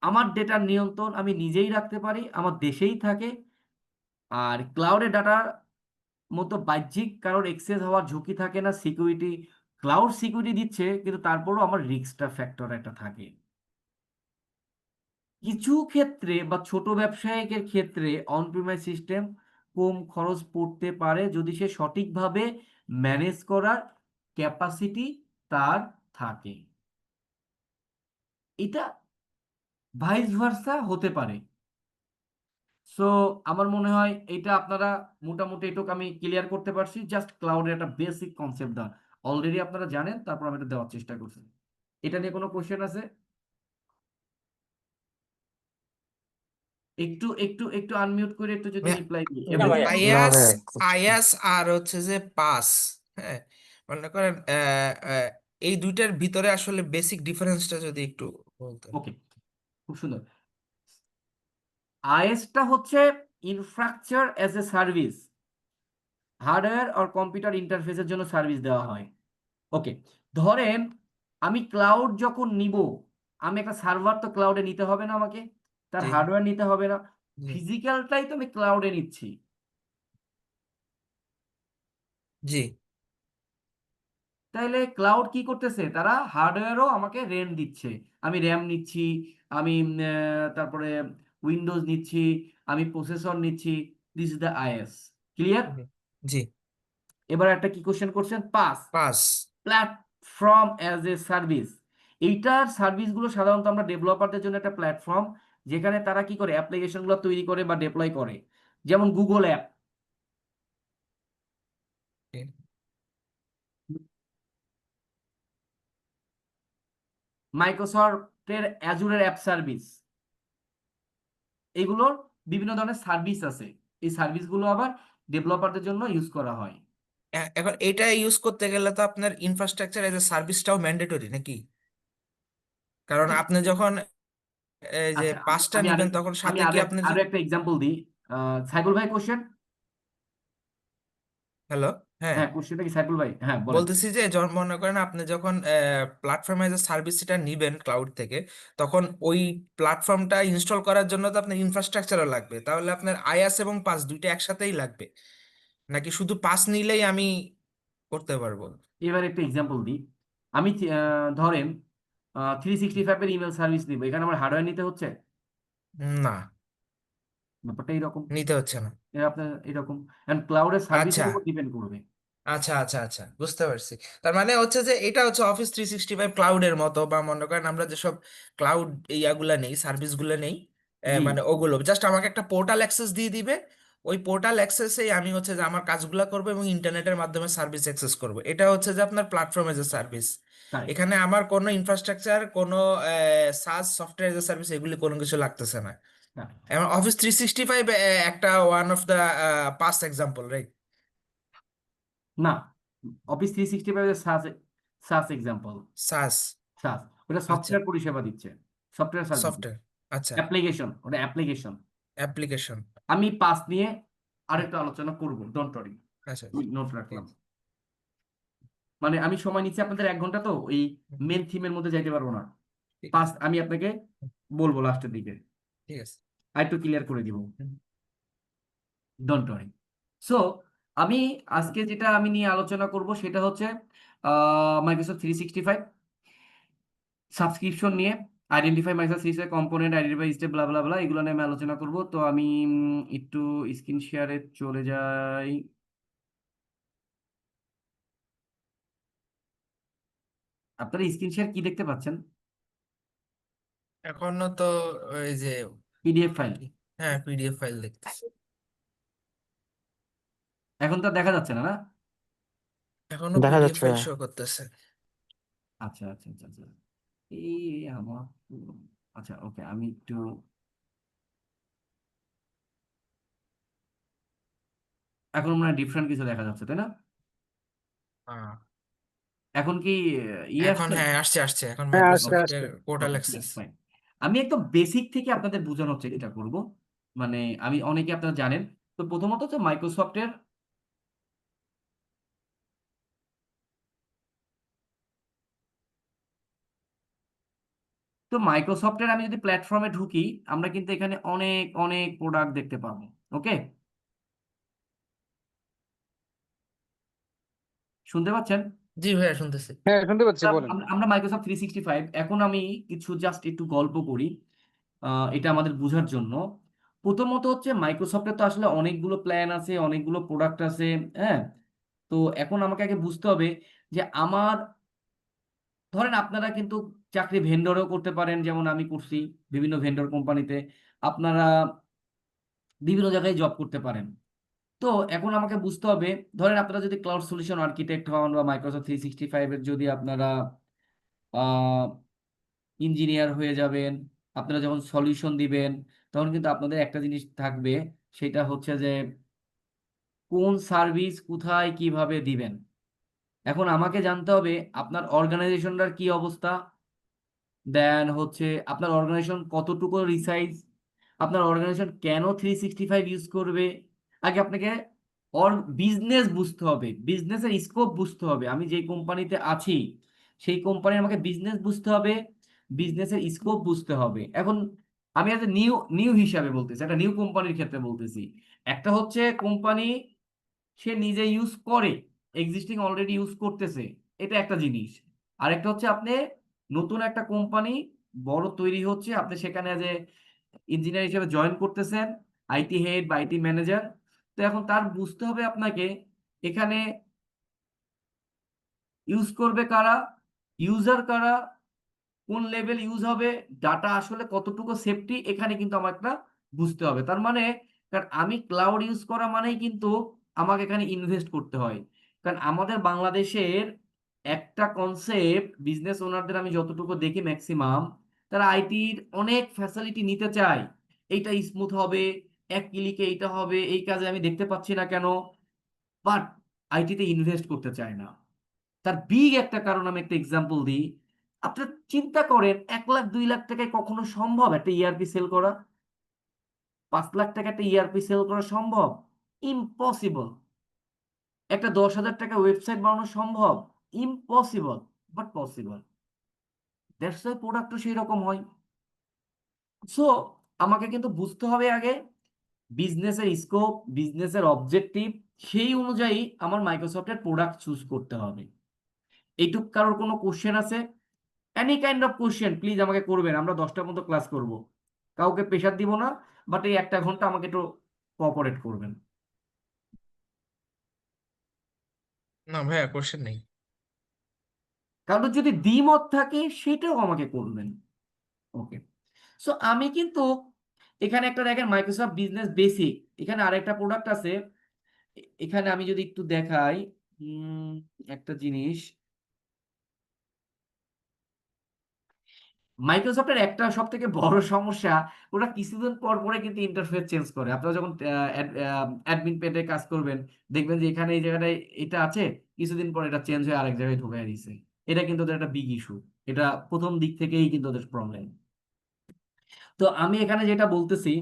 আমার ডেটার নিয়ন্ত্রণ আমি নিজেই রাখতে পারি, আমার দেশেই থাকে। আর ক্লাউডে ডাটার মতো বাহ্যিক কারোর এক্সেস হওয়ার ঝুঁকি থাকে না। সিকিউরিটি, ক্লাউড সিকিউরিটি দিচ্ছে, কিন্তু তারপরও আমার রিস্কটা ফ্যাক্টর একটা থাকে। কিছু ক্ষেত্রে বা ছোট ব্যবসায়িকের ক্ষেত্রে অন প্রিমাইস সিস্টেম কম খরচ পড়তে পারে, যদি সে সঠিকভাবে ম্যানেজ করার ক্যাপাসিটি তার থাকে। এটা ভাইস ভার্সা হতে পারে। সো আমার মনে হয় এটা আপনারা মোটামুটি এটুকু আমি ক্লিয়ার করতে পারছি, জাস্ট ক্লাউডের একটা বেসিক কনসেপ্ট দেওয়া অলরেডি আপনারা জানেন, তারপর আমি এটা দেওয়ার চেষ্টা করছি। এটা নিয়ে কোনো কোশ্চেন আছে? একটু একটু একটু আনমিউট করে একটু যদি রিপ্লাই দিই। না ভাইয়া। না আইএস ভাইয়া আইএস আর হচ্ছে যে পাস, হ্যাঁ, মনে করেন এই দুইটার ভিতরে আসলে বেসিক ডিফারেন্সটা যদি একটু বলতেন। ওকে, খুব সুন্দর। আইএসটা হচ্ছে infrastructure as a service, hardware আর কম্পিউটার ইন্টারফেসের জন্য সার্ভিস দেওয়া হয়। ওকে, ধরেন আমি ক্লাউড যখন নিব, আমি একটা সার্ভার তো ক্লাউডে নিতে হবে না আমাকে, তার জি হার্ডওয়্যার নিতে হবে না, জি ফিজিক্যালটাই তো আমি ক্লাউডে নিচ্ছি। জি তাইলে ক্লাউড কি করতেছে, তারা হার্ডওয়্যারও আমাকে রেন্ট দিচ্ছে। আমি র্যাম নিচ্ছি, আমি তারপরে উইন্ডোজ নিচ্ছি, আমি প্রসেসর নিচ্ছি। This is the IaaS. Clear? জি জি। এবার একটা কি কোশ্চেন করছেন, PaaS, PaaS. Platform as a service. এইটার সার্ভিসগুলো সাধারণত আমরা ডেভেলপারদের জন্য একটা প্ল্যাটফর্ম, যেখানে তারা কি করে অ্যাপ্লিকেশনগুলো তৈরি করে বা ডেপ্লয় করে, যেমন গুগল অ্যাপ, মাইক্রোসফটের অ্যাজুরের অ্যাপ সার্ভিস, এগুলোর বিভিন্ন ধরনের সার্ভিস আছে। এই সার্ভিসগুলো আবার ডেভেলপারদের জন্য ইউজ করা হয়। এখন এটা ইউজ করতে গেলে তো আপনার ইনফ্রাস্ট্রাকচার এজ এ সার্ভিসটাও ম্যান্ডেটরি নাকি? কারণ আপনি যখন এই যে আচ্ছা, পাসটা আমি নিবেন আরেক তখন আমি সাথে কি আরো আপনি আরো একটা এক্সাম্পল দিই। সাইবুল ভাই কোশ্চেন। হ্যালো হ্যাঁ, হ্যাঁ, কোশ্চেনটা কি সাইফুল ভাই? হ্যাঁ, বলেন। বলতেছি যে মনে করেন আপনি যখন প্ল্যাটফর্ম এজ এ সার্ভিসটা নিবেন ক্লাউড থেকে, তখন ওই প্ল্যাটফর্মটা ইনস্টল করার জন্য তো আপনার ইনফ্রাস্ট্রাকচারও লাগবে, তাহলে আপনার আয়াস এবং পাস দুইটা একসাথেই লাগবে, নাকি শুধু পাস নিলেই আমি করতে পারবো? এবার একটা এক্সাম্পল দিই। আমি ধরেন 365 এর ইমেল সার্ভিস নিব, এখানে আমার হার্ডওয়্যার নিতে হচ্ছে? না, ব্যাপারটা এইরকম। নিতে হচ্ছে না। এর আপনার এরকম, এন্ড ক্লাউডের আচ্ছা সার্ভিসের উপর ডিপেন্ড করবে। আচ্ছা আচ্ছা আচ্ছা, বুঝতে পারছি। তার মানে হচ্ছে যে এটা হচ্ছে Office 365 ক্লাউডের মতো, বা মনে করেন আমরা যেসব ক্লাউড ইয়াগুলা নেই, সার্ভিসগুলো নেই, জি, মানে ওগুলো জাস্ট আমাকে একটা পোর্টাল অ্যাক্সেস দিয়ে দিবে। ওই পোর্টাল অ্যাক্সেসেই আমি হচ্ছে যে আমার কাজগুলো করবো এবং ইন্টারনেটের মাধ্যমে সার্ভিস অ্যাক্সেস করবো। এটা হচ্ছে যে আপনার platform as a service. Correct. এখানে আমার কোনো ইনফ্রাস্ট্রাকচার, কোনো সাস সফটওয়্যার এজ এ সার্ভিস এগুলি কোনো কিছু লাগতেছে না। এবং Office 365 একটা one of the past example, right? না, অফিস 365 এর সাস, সাস এক্সাম্পল। সাস। সাস ওটা আচ্ছা, সফটওয়্যার পরিষেবা দিচ্ছে, সফটওয়্যার সার্ভিস, সফটওয়্যার। আচ্ছা, অ্যাপ্লিকেশন, ওটা অ্যাপ্লিকেশন। অ্যাপ্লিকেশন। আমি পাস নিয়ে আরেকটু আলোচনা করব, ডোন্ট ওয়ারি, আচ্ছা, নোট ঠিক রাখলাম। আছে, মানে আমি সময় নিচ্ছি আপনাদের 1 ঘন্টা, তো এই হুম, মেন থিমের মধ্যে যাইতে পারবো না। ঠিক পাস আছে, আমি আপনাকে বলবো লাস্টের দিকে, ঠিক আছে। আরেকটু ক্লিয়ার করে দিব, হুম, ডোন্ট ওয়ারি। সো আমি আজকে যেটা আমি নিয়ে আলোচনা করব সেটা হচ্ছে মাইক্রোসফট 365 সাবস্ক্রিপশন নিয়ে, identify Microsoft 365 component, identify step, blah blah blah, এগুলো নিয়ে আমি আলোচনা করব। তো আমি একটু স্ক্রিন শেয়ারে চলে যাই। আপনারা স্ক্রিন শেয়ার কি দেখতে পাচ্ছেন? এখনো তো ওই যে পিডিএফ ফাইল। হ্যাঁ, পিডিএফ ফাইল দেখতেছি। এখন তো আর দেখা যাচ্ছে না, না? এখনো দেখা পিডিএফ যাচ্ছে। ফাইল শো করতেছে। আচ্ছা আচ্ছা আচ্ছা আচ্ছা, এই আমার, আচ্ছা ওকে, আমি একটু, এখন মনে হয় ডিফারেন্ট কিছু দেখা যাচ্ছে, তাই না? হ্যাঁ, এখন কি ইয়ে এখন আসছে? হ্যাঁ আসছে আসছে, এখন হ্যাঁ, আসছে মাইক্রোসফটের আসছে। Portal okay, access. That's fine. আমি একদম বেসিক থেকে আপনাদের বোঝানোর চেষ্টা করব। মানে আমি, অনেকে আপনারা জানেন, তো প্রথমত হচ্ছে মাইক্রোসফটের, তো মাইক্রোসফটের আমি যদি প্ল্যাটফর্মে ঢুকি, আমরা কিন্তু এখানে অনেক অনেক প্রোডাক্ট দেখতে পাবো। ওকে, শুনতে পাচ্ছেন? জি ভাইয়া, শুনতেছি। হ্যাঁ, শুনতে পাচ্ছি, বলেন। আমরা মাইক্রোসফট 365, এখন আমি কিছু জাস্ট একটু গল্প করি এটা আমাদের বোঝার জন্য। প্রথমত হচ্ছে মাইক্রোসফটের তো আসলে অনেকগুলো প্ল্যান আছে, অনেকগুলো প্রোডাক্ট আছে। হ্যাঁ, তো এখন আমাকে আগে বুঝতে হবে যে আমার, ধরেন আপনারা কিন্তু চাকরি ভেন্ডরও করতে পারেন, যেমন আমি করছি বিভিন্ন ভেন্ডর কোম্পানিতে। আপনারা বিভিন্ন জায়গায় জব করতে পারেন। তো এখন আমাকে বুঝতে হবে, ধরেন আপনারা যদি ক্লাউড সলিউশন আর্কিটেক্ট হন, বা মাইক্রোসফট 365 এর যদি আপনারা ইঞ্জিনিয়ার হয়ে যাবেন, আপনারা যখন সলিউশন দিবেন, তখন কিন্তু আপনাদের একটা জিনিস থাকবে, সেটা হচ্ছে যে কোন সার্ভিস কোথায় কিভাবে দিবেন। এখন আমাকে জানতে হবে আপনার অর্গানাইজেশনটার কি অবস্থা, দেন হচ্ছে আপনার অর্গানাইজেশন কতটুকু রিসাইজ, আপনার অর্গানাইজেশন কেন 365 ইউজ করবে। আগে আপনাকে বিজনেস বুঝতে হবে, বিজনেসের স্কোপ বুঝতে হবে। আমি যেই কোম্পানিতে আছি সেই কোম্পানির আমাকে বিজনেস বুঝতে হবে, বিজনেসের স্কোপ বুঝতে হবে। এখন আমি একটা নিউ নিউ হিসাবে বলতেছি, একটা নিউ কোম্পানির ক্ষেত্রে বলতেছি। একটা হচ্ছে কোম্পানি সে নিজে ইউজ করে, এক্সিস্টিং অলরেডি ইউজ করতেছে, এটা একটা জিনিস। আরেকটা হচ্ছে আপনি নতুন একটা কোম্পানি বড় তৈরি হচ্ছে, আপনি সেখানে যে ইঞ্জিনিয়ার হিসেবে জয়েন করতেছেন, আইটি হেড বা আইটি ম্যানেজার। তো এখন তার বুঝতে হবে আপনাকে এখানে ইউজ করবে কারা, ইউজার কারা, কোন লেভেল ইউজ হবে, ডাটা আসলে কতটুকু সেফটি, এখানে কিন্তু আমার একটা বুঝতে হবে। তার মানে, কারণ আমি ক্লাউড ইউজ করা মানেই কিন্তু আমাকে এখানে ইনভেস্ট করতে হয়। কারণ আমাদের বাংলাদেশের একটা কনসেপ্ট, বিজনেস ওনারদের আমি যতটুকু দেখি ম্যাক্সিমাম, তারা আইটির অনেক ফ্যাসিলিটি নিতে চায়। এইটা স্মুথ হবে, এক ক্লিকে এইটা হবে, এই কাজে আমি দেখতে পাচ্ছি না কেন, বাট আইটিতে ইনভেস্ট করতে চায় না। তার বিগ একটা কারণ আমি একটা এক্সাম্পল দিই। আপনারা চিন্তা করেন, 1 লাখ 2 লাখ টাকায় কখনো সম্ভব একটা ইআরপি সেল করা? 5 লাখ টাকা একটা ইআরপি সেল করা সম্ভব? ইম্পসিবল। একটা 10,000 টাকা ওয়েবসাইট বানানো সম্ভব? Impossible, but possible. That's why প্রোডাক্টও সেই রকম হয়। সো আমাকে কিন্তু বুঝতে হবে আগে বিজনেসের স্কোপ, বিজনেসের অবজেক্টিভ, সেই অনুযায়ী আমার মাইক্রোসফটের প্রোডাক্ট চুজ করতে হবে। এইটুক কারোর কোনো কোশ্চেন আছে? Any kind of question please আমাকে করবেন, আমরা 10টার মতো ক্লাস করব, কাউকে প্রেশার দিব না, বাট এই 1 ঘন্টা আমাকে একটু কোঅপারেট করবেন। না ভাইয়া, কোশ্চেন নেই। কারণ যদি দ্বিমত থাকে সেটাও আমাকে করবেন। ওকে, সো আমি কিন্তু এখানে একটা দেখেন মাইক্রোসফট বিজনেস বেসিক, এখানে আরেকটা প্রোডাক্ট আছে। এখানে আমি যদি একটু দেখাই একটা জিনিস, মাইক্রোসফটের একটা সব থেকে বড় সমস্যা, ওরা কিছুদিন পর পরে কিন্তু ইন্টারফেস চেঞ্জ করে। আপনারা যখন অ্যাডমিন পেজে কাজ করবেন, দেখবেন যে এখানে এই জায়গাটায় এটা আছে, কিছুদিন পর এটা চেঞ্জ হয়ে আরেক জায়গায় ঢুকাই দিছে। এটা কিন্তু ওদের একটা বিগ ইস্যু, এটা প্রথম দিক থেকেই কিন্তু ওদের প্রবলেম। তো আমি এখানে যেটা বলতেছি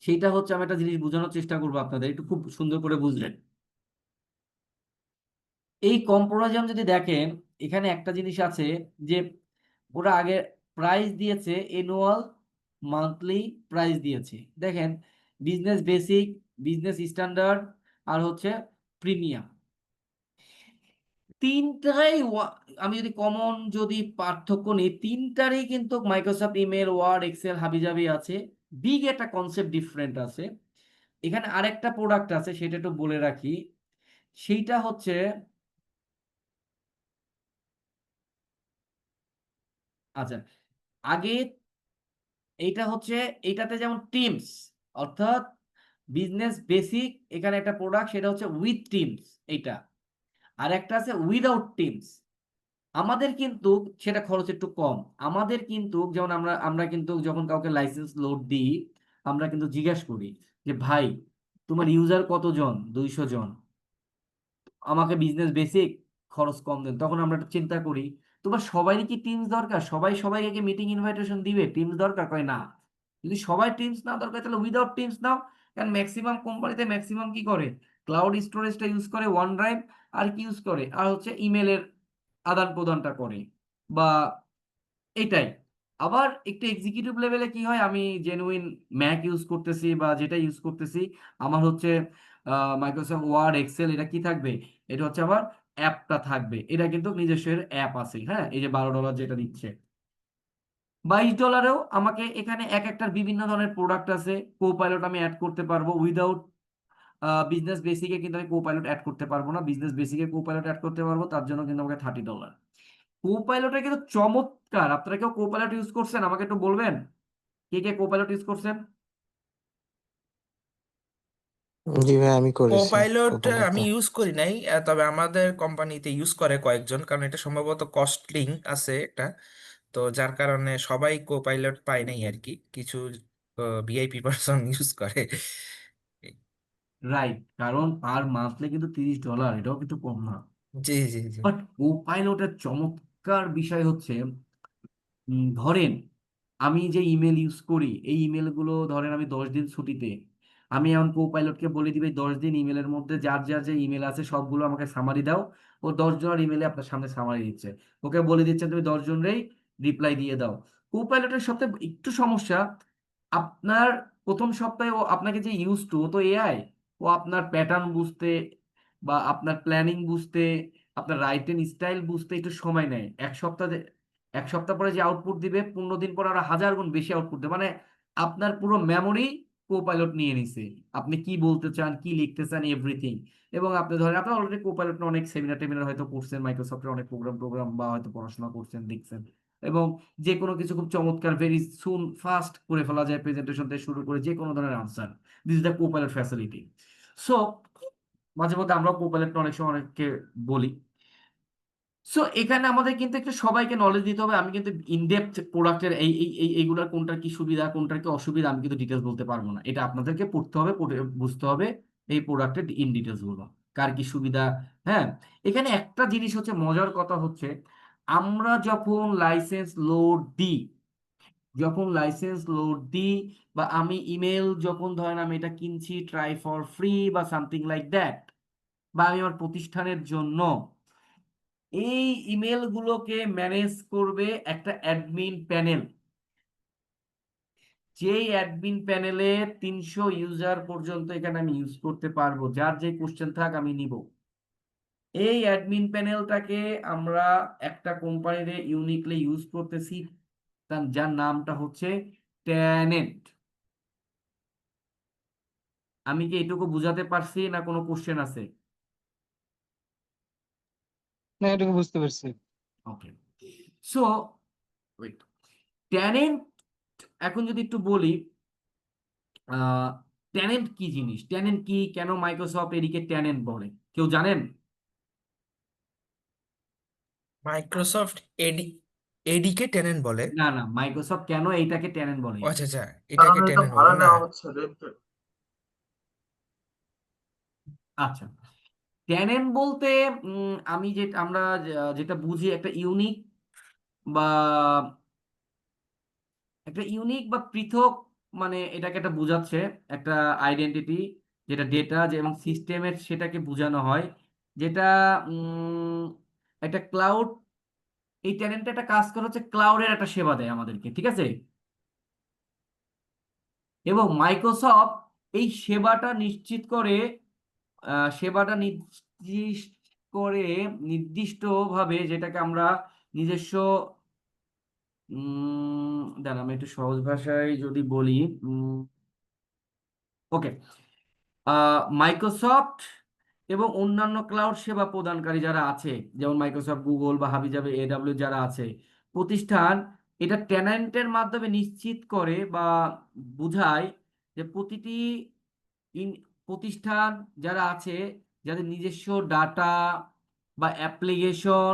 সেইটা হচ্ছে, আমি একটা জিনিস বোঝানোর চেষ্টা করবো আপনাদের, একটু খুব সুন্দর করে বুঝলেন। এই কম্পারিজন যদি দেখেন, এখানে একটা জিনিস আছে যে ওরা আগে প্রাইস দিয়েছে অ্যানুয়াল, মান্থলি প্রাইস দিয়েছে। দেখেন বিজনেস বেসিক, বিজনেস স্ট্যান্ডার্ড আর হচ্ছে প্রিমিয়াম, তিনটাই আমি যদি কমন যদি পার্থক্য নিই, তিনটারই কিন্তু মাইক্রোসফট ইমেল, ওয়ার্ড, এক্সেল হাবিজাবি আছে। বিগ একটা কনসেপ্ট ডিফারেন্ট আছে। এখানে আরেকটা প্রোডাক্ট আছে, সেটা একটু বলে রাখি, সেইটা হচ্ছে আচ্ছা আগে এইটা হচ্ছে, এইটাতে যেমন টিমস, অর্থাৎ বিজনেস বেসিক, এখানে একটা প্রোডাক্ট সেটা হচ্ছে উইথ টিমস এইটা, আর একটা আছে উইদাউট টিমস। আমাদের কিন্তু সেটা খরচ একটু কম। আমাদের কিন্তু যেমন আমরা আমরা কিন্তু যখন কাউকে লাইসেন্স লোড দিই, আমরা কিন্তু জিজ্ঞেস করি যে ভাই তোমার ইউজার কতজন? 200 জন, আমাকে বিজনেস বেসিক খরচ কম দেন। তখন আমরা একটু চিন্তা করি তোমার সবারই কি টিমস দরকার? সবাই সবাইকে মিটিং ইনভাইটেশন দিবে? টিমস দরকার? কয় না। যদি সবাই টিমস না দরকার তাহলে উইদাউট টিমস নাও। কারণ ম্যাক্সিমাম কোম্পানিতে ম্যাক্সিমাম কি করে, ক্লাউড স্টোরেজটা ইউজ করে, ওয়ান ড্রাইভ, আর কি ইউজ করে, আর হচ্ছে ইমেলের আদান প্রদানটা করে, বা এটাই। আবার একটু এক্সিকিউটিভ লেভেলে কি হয়, আমি জেনুইন ম্যাক ইউজ করতেছি বা যেটা ইউজ করতেছি, আমার হচ্ছে মাইক্রোসফট ওয়ার্ড, এক্সেল, এটা কি থাকবে, এটা হচ্ছে আবার অ্যাপটা থাকবে। এটা কিন্তু নিজস্ব অ্যাপ আছে, হ্যাঁ, এই যে $12 যেটা দিচ্ছে, $22-এও আমাকে এখানে এক একটার বিভিন্ন ধরনের প্রোডাক্ট আছে। কোপাইলট আমি অ্যাড করতে পারবো উইদাউট বিজনেস বেসিকে, কিন্তু আমি কোপাইলট অ্যাড করতে পারবো না। বিজনেস বেসিকে কোপাইলট অ্যাড করতে পারবো, তার জন্য কিন্তু আমাকে $30। কোপাইলটটা কিন্তু চমৎকার। আপনারা কেউ কোপাইলট ইউজ করছেন? আমাকে একটু বলবেন কে কে কোপাইলট ইউজ করছেন। জি ভাই, আমি করেছি কোপাইলট আমি কোপাইলটটা। ইউজ করি নাই, তবে আমাদের কোম্পানিতে ইউজ করে কয়েকজন, কারণ এটা সম্ভবত কস্টলিং আছে একটা, তো যার কারণে সবাই কোপাইলট পায় নাই আর কি, কিছু ভিআইপি পারসন ইউজ করে। রাইট, কারণ পার মান্থলি কিন্তু $30, এটাও কিন্তু কম না। জি জি জি। বাট কোপাইলটের চমৎকার বিষয় হচ্ছে, ধরেন আমি যে ইমেল ইউজ করি, এই ইমেলগুলো ধরেন আমি 10 দিন ছুটিতে, আমি এখন কোপাইলটকে বলে দিবে 10 দিন ইমেলের মধ্যে যার যার যে ইমেল আছে সবগুলো আমাকে সামারি দাও। ও 10 জনের ইমেলে আপনার সামনে সামারি দিচ্ছে, ওকে বলে দিচ্ছে তুমি 10 জনেরই রিপ্লাই দিয়ে দাও। কোপাইলটের সাথে একটু সমস্যা, আপনার প্রথম সপ্তাহে ও আপনাকে যে ইউজ টু, ও তো এআই, ও আপনার প্যাটার্ন বুঝতে বা আপনার প্ল্যানিং বুঝতে, আপনার রাইটিং স্টাইল বুঝতে একটু সময় নেয়। এক সপ্তাহ পরে যে আউটপুট দিবে, 15 দিন পর আরো 1000 গুণ বেশি আউটপুট দেবে। মানে আপনার পুরো মেমোরি কোপাইলট নিয়ে নিছে, আপনি কি বলতে চান, কি লিখতে চান, এভরিথিং। এবং আপনি ধরেন আপনার অলরেডি কোপাইলট অনেক সেমিনার টেমিনার হয়তো করছেন, মাইক্রোসফটের অনেক প্রোগ্রাম বা হয়তো পড়াশোনা করছেন, দেখছেন, এবং যে কোনো কিছু খুব চমৎকার ভেরি সুন ফাস্ট করে ফেলা যায়, প্রেজেন্টেশন থেকে শুরু করে যে কোনো ধরনের answer. This is the copilot facility. So মাঝে মধ্যে আমরা কোপাইলট অনেক সময় অনেককে বলি। সো এখানে আমাদের কিন্তু একটু সবাইকে নলেজ দিতে হবে। আমি কিন্তু ইনডেপথ প্রোডাক্টের এইগুলার কোনটার কি সুবিধা, কোনটার কি অসুবিধা, আমি কিন্তু ডিটেলস বলতে পারবো না। এটা আপনাদেরকে পড়তে হবে, বুঝতে হবে এই প্রোডাক্টের ইন ডিটেলস গুলো, কার কি সুবিধা। হ্যাঁ, এখানে একটা জিনিস হচ্ছে, মজার কথা হচ্ছে, আমরা যখন লাইসেন্স লোড দিই, বা আমি ইমেল যখন ধরেন আমি এটা কিনছি ট্রাই ফর ফ্রি বা সামথিং লাইক দ্যাট, বা আমি আমার প্রতিষ্ঠানের জন্য এই ইমেলগুলোকে ম্যানেজ করবে একটা অ্যাডমিন প্যানেল। যেই অ্যাডমিন প্যানেলে 300 ইউজার পর্যন্ত এখানে আমি ইউজ করতে পারবো, যার যে কোশ্চেন থাক আমি নিব। এই অ্যাডমিন প্যানেলটাকে আমরা একটা কোম্পানিতে ইউনিকলি ইউজ করতেছি, যার নামটা হচ্ছে ট্যানেন্ট। আমি কি এটুকু বুঝাতে পারছি না কোনো কোশ্চেন আছে? না, এটুকু বুঝতে পারছি। ওকে, সো ওয়েট, ট্যানেন্ট এখন যদি একটু বলি, ট্যানেন্ট কি জিনিস, ট্যানেন্ট কি, কেন মাইক্রোসফট এদিকে ট্যানেন্ট বলে, কেউ জানেন? মাইক্রোসফট এডিকে টেনেন্ট বলে? না না, মাইক্রোসফট কেন এইটাকে ট্যানেন্ট বলে? ও আচ্ছা আচ্ছা, কারণ এটাকে এটা টেনেন্ট ভাড়া বলে না। নেওয়া হচ্ছে, রেন্ট। আচ্ছা, ট্যানেন্ট বলতে আমি আমরা যেটা বুঝি বা একটা ইউনিক বা পৃথক, মানে এটাকে একটা বোঝাচ্ছে একটা আইডেন্টিটি, যেটা ডেটা এবং সিস্টেমের সেটাকে বোঝানো হয়, যেটা উম, একটা ক্লাউড, এই ট্যানেন্ট একটা কাজ করে হচ্ছে ক্লাউডের একটা সেবা দেয় আমাদেরকে, ঠিক আছে? এবং মাইক্রোসফট এই সেবাটা নিশ্চিত করে, সেবাটা নির্দিষ্ট করে নির্দিষ্টভাবে, যেটাকে আমরা নিজস্ব দাঁড়া আমি একটু সহজ ভাষায় যদি বলি, ওকে, মাইক্রোসফট এবং অন্যান্য ক্লাউড সেবা প্রদানকারী যারা আছে, যেমন মাইক্রোসফট, গুগল বা হাবিজাবি, এডব্লিউ যারা আছে প্রতিষ্ঠান, এটা ট্যানেন্টের মাধ্যমে নিশ্চিত করে বা বুঝায় যে প্রতিটি প্রতিষ্ঠান যারা আছে, যাদের নিজস্ব ডাটা বা অ্যাপ্লিকেশন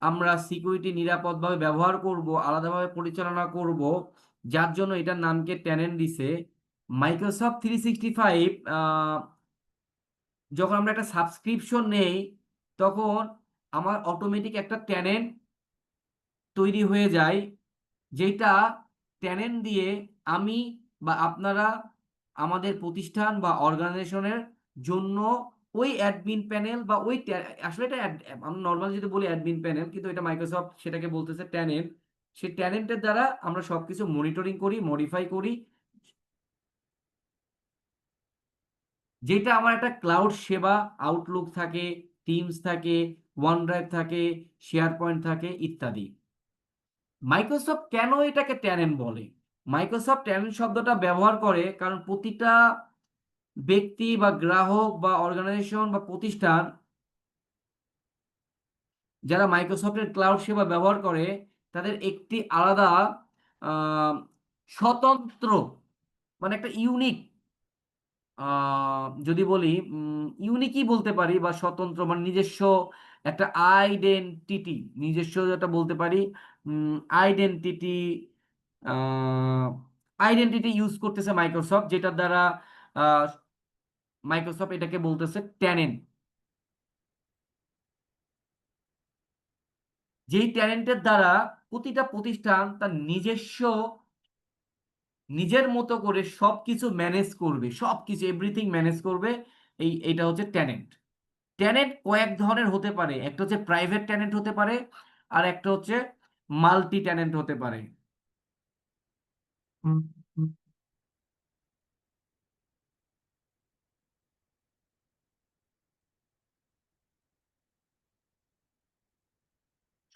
আমরা সিকিউরিটি নিরাপদভাবে ব্যবহার করব, আলাদাভাবে পরিচালনা করব, যার জন্য এটার নামকে ট্যানেন্ট দিছে। মাইক্রোসফট 365 যখন আমরা একটা সাবস্ক্রিপশন নেই, তখন আমার অটোমেটিক একটা ট্যানেন্ট তৈরি হয়ে যায়, যেটা ট্যানেন্ট দিয়ে আমি বা আপনারা আমাদের প্রতিষ্ঠান বা অর্গানাইজেশনের জন্য ওই অ্যাডমিন প্যানেল বা ওই আসলে এটা আমরা নর্মাল যদি বলি অ্যাডমিন প্যানেল, কিন্তু এটা মাইক্রোসফট সেটাকে বলতেছে ট্যানেন্ট। সেই ট্যানেন্টের দ্বারা আমরা সবকিছু মনিটরিং করি, মডিফাই করি, যেটা আমার একটা ক্লাউড সেবা, আউটলুক থাকে, টিমস থাকে, ওয়ান ড্রাইভ থাকে, শেয়ার পয়েন্ট থাকে ইত্যাদি। মাইক্রোসফট কেন এটাকে ট্যানেন্ট বলে? মাইক্রোসফট ট্যানেন্ট শব্দটা ব্যবহার করে কারণ প্রতিটা ব্যক্তি বা গ্রাহক বা অর্গানাইজেশন বা প্রতিষ্ঠান যারা মাইক্রোসফটের ক্লাউড সেবা ব্যবহার করে, তাদের একটি আলাদা আহ, স্বতন্ত্র, মানে একটা ইউনিক, যদি বলি ইউনিকই বলতে পারি বা স্বতন্ত্র, মানে নিজস্ব একটা আইডেন্টিটি, নিজস্ব যেটা বলতে পারি আইডেন্টিটি, আইডেন্টিটি ইউজ করতেছে মাইক্রোসফট, যেটার দ্বারা মাইক্রোসফট এটাকে বলতেছে ট্যানেন্ট। যেই ট্যালেন্টের দ্বারা প্রতিটা প্রতিষ্ঠান তার নিজের মতো করে সবকিছু ম্যানেজ করবে, সবকিছু এভরিথিং ম্যানেজ করবে, এইটা হচ্ছে ট্যালেন্ট। ট্যালেন্ট কয়েক ধরনের হতে পারে, একটা হচ্ছে প্রাইভেট ট্যালেন্ট হতে পারে, আর একটা হচ্ছে মাল্টি ট্যালেন্ট হতে পারে।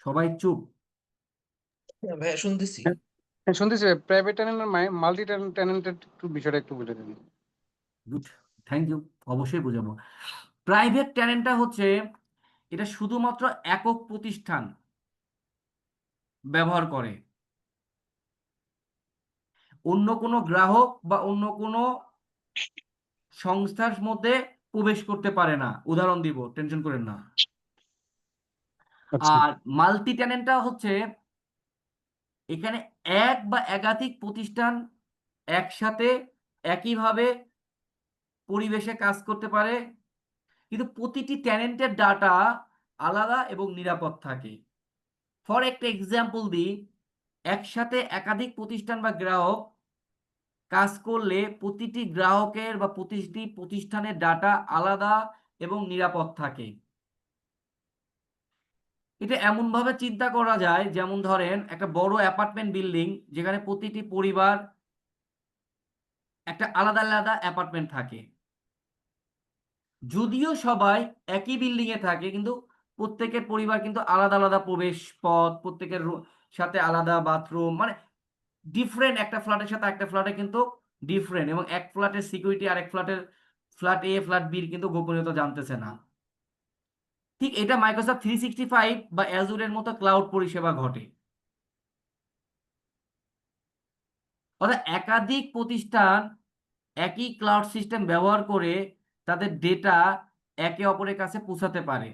সবাই চুপ। হ্যাঁ ভাইয়া, শুনতেছি। হ্যাঁ, শুনতেছি। প্রাইভেট টেনেন্ট আর মাল্টি টেনেন্টের একটু বিষয়টা একটু বুঝে দিন। গুড, থ্যাংক ইউ, অবশ্যই বুঝাবো। প্রাইভেট ট্যালেন্টটা হচ্ছে, এটা শুধুমাত্র একক প্রতিষ্ঠান ব্যবহার করে, অন্য কোনো গ্রাহক বা অন্য কোনো সংস্থার মধ্যে প্রবেশ করতে পারে না। উদাহরণ দিব, টেনশন করেন না। আচ্ছা। আর মাল্টি ট্যালেন্টটা হচ্ছে, এখানে এক বা একাধিক প্রতিষ্ঠান একসাথে একইভাবে পরিবেশে কাজ করতে পারে, কিন্তু প্রতিটি ট্যালেন্টের ডাটা আলাদা এবং নিরাপদ থাকে। ফর একটা এক্সাম্পল দিই, একসাথে একাধিক প্রতিষ্ঠান বা গ্রাহক কাজ করলে প্রতিটি গ্রাহকের বা প্রতিটি প্রতিষ্ঠানের ডাটা আলাদা এবং নিরাপদ থাকে। এটা এমন ভাবে চিন্তা করা যায়, যেমন ধরেন একটা বড় অ্যাপার্টমেন্ট বিল্ডিং যেখানে প্রতিটি পরিবার একটা আলাদা আলাদা অ্যাপার্টমেন্ট থাকে। যদিও সবাই একই বিল্ডিং এ থাকে, কিন্তু প্রত্যেকের পরিবার কিন্তু আলাদা আলাদা প্রবেশ পথ, প্রত্যেকের সাথে আলাদা বাথরুম, মানে ডিফারেন্ট। একটা ফ্ল্যাটের সাথে একটা ফ্ল্যাটে কিন্তু ডিফারেন্ট, এবং এক ফ্ল্যাটের সিকিউরিটি আরেক ফ্ল্যাটের, ফ্ল্যাট এ ফ্ল্যাট বির কিন্তু গোপনীয়তা জানতেছে না। ঠিক এটা মাইক্রোসফট 365 বা অ্যাজুরের মতো ক্লাউড পরিষেবা ঘটে। অর্থাৎ একাধিক প্রতিষ্ঠান একই ক্লাউড সিস্টেম ব্যবহার করে তাদের ডেটা একে অপরের কাছে পৌঁছাতে পারে।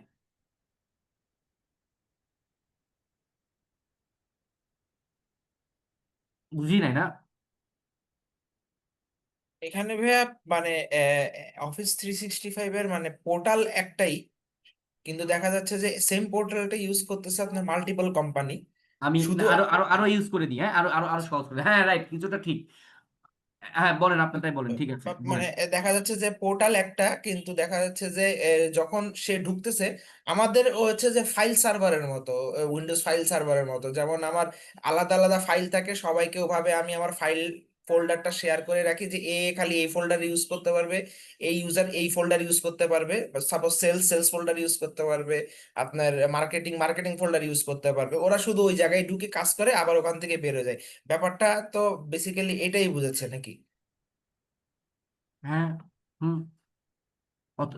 বুঝি নাই না? এখানে ভাইয়া মানে অফিস 365 এর মানে পোর্টাল একটাই, কিন্তু দেখা যাচ্ছে যে সেম পোর্টালটা ইউজ করতেছে আপনার মাল্টিপল কোম্পানি। আমি শুধু আরো আরো আরো ইউজ করে দিই, হ্যাঁ, আরো আরো আরো সহজ করে, হ্যাঁ রাইট, কিছুটা ঠিক। হ্যাঁ বলেন, আপনারটাই বলেন, ঠিক আছে মানে বলেন। দেখা যাচ্ছে যে পোর্টাল একটা, কিন্তু দেখা যাচ্ছে যে যখন সে ঢুকতেছে আমাদের ও হচ্ছে যে ফাইল সার্ভারের মতো, উইন্ডোজ ফাইল সার্ভারের মতো, যেমন আমার আলাদা আলাদা ফাইল থাকে, সবাইকে ওভাবে আমি আমার ফাইল ফোল্ডারটা শেয়ার করে রাখি যে এ খালি এই ফোল্ডার ইউজ করতে পারবে, এই ইউজার এই ফোল্ডার ইউজ করতে পারবে, সাপোজ সেলস ফোল্ডার ইউজ করতে পারবে, আপনার মার্কেটিং ফোল্ডার ইউজ করতে পারবে। ওরা শুধু ওই জায়গায় ঢুকে কাজ করে আবার ওখান থেকে বের হয়ে যায়। ব্যাপারটা তো বেসিক্যালি এটাই বুঝাচ্ছে নাকি? হ্যাঁ, হুম, অত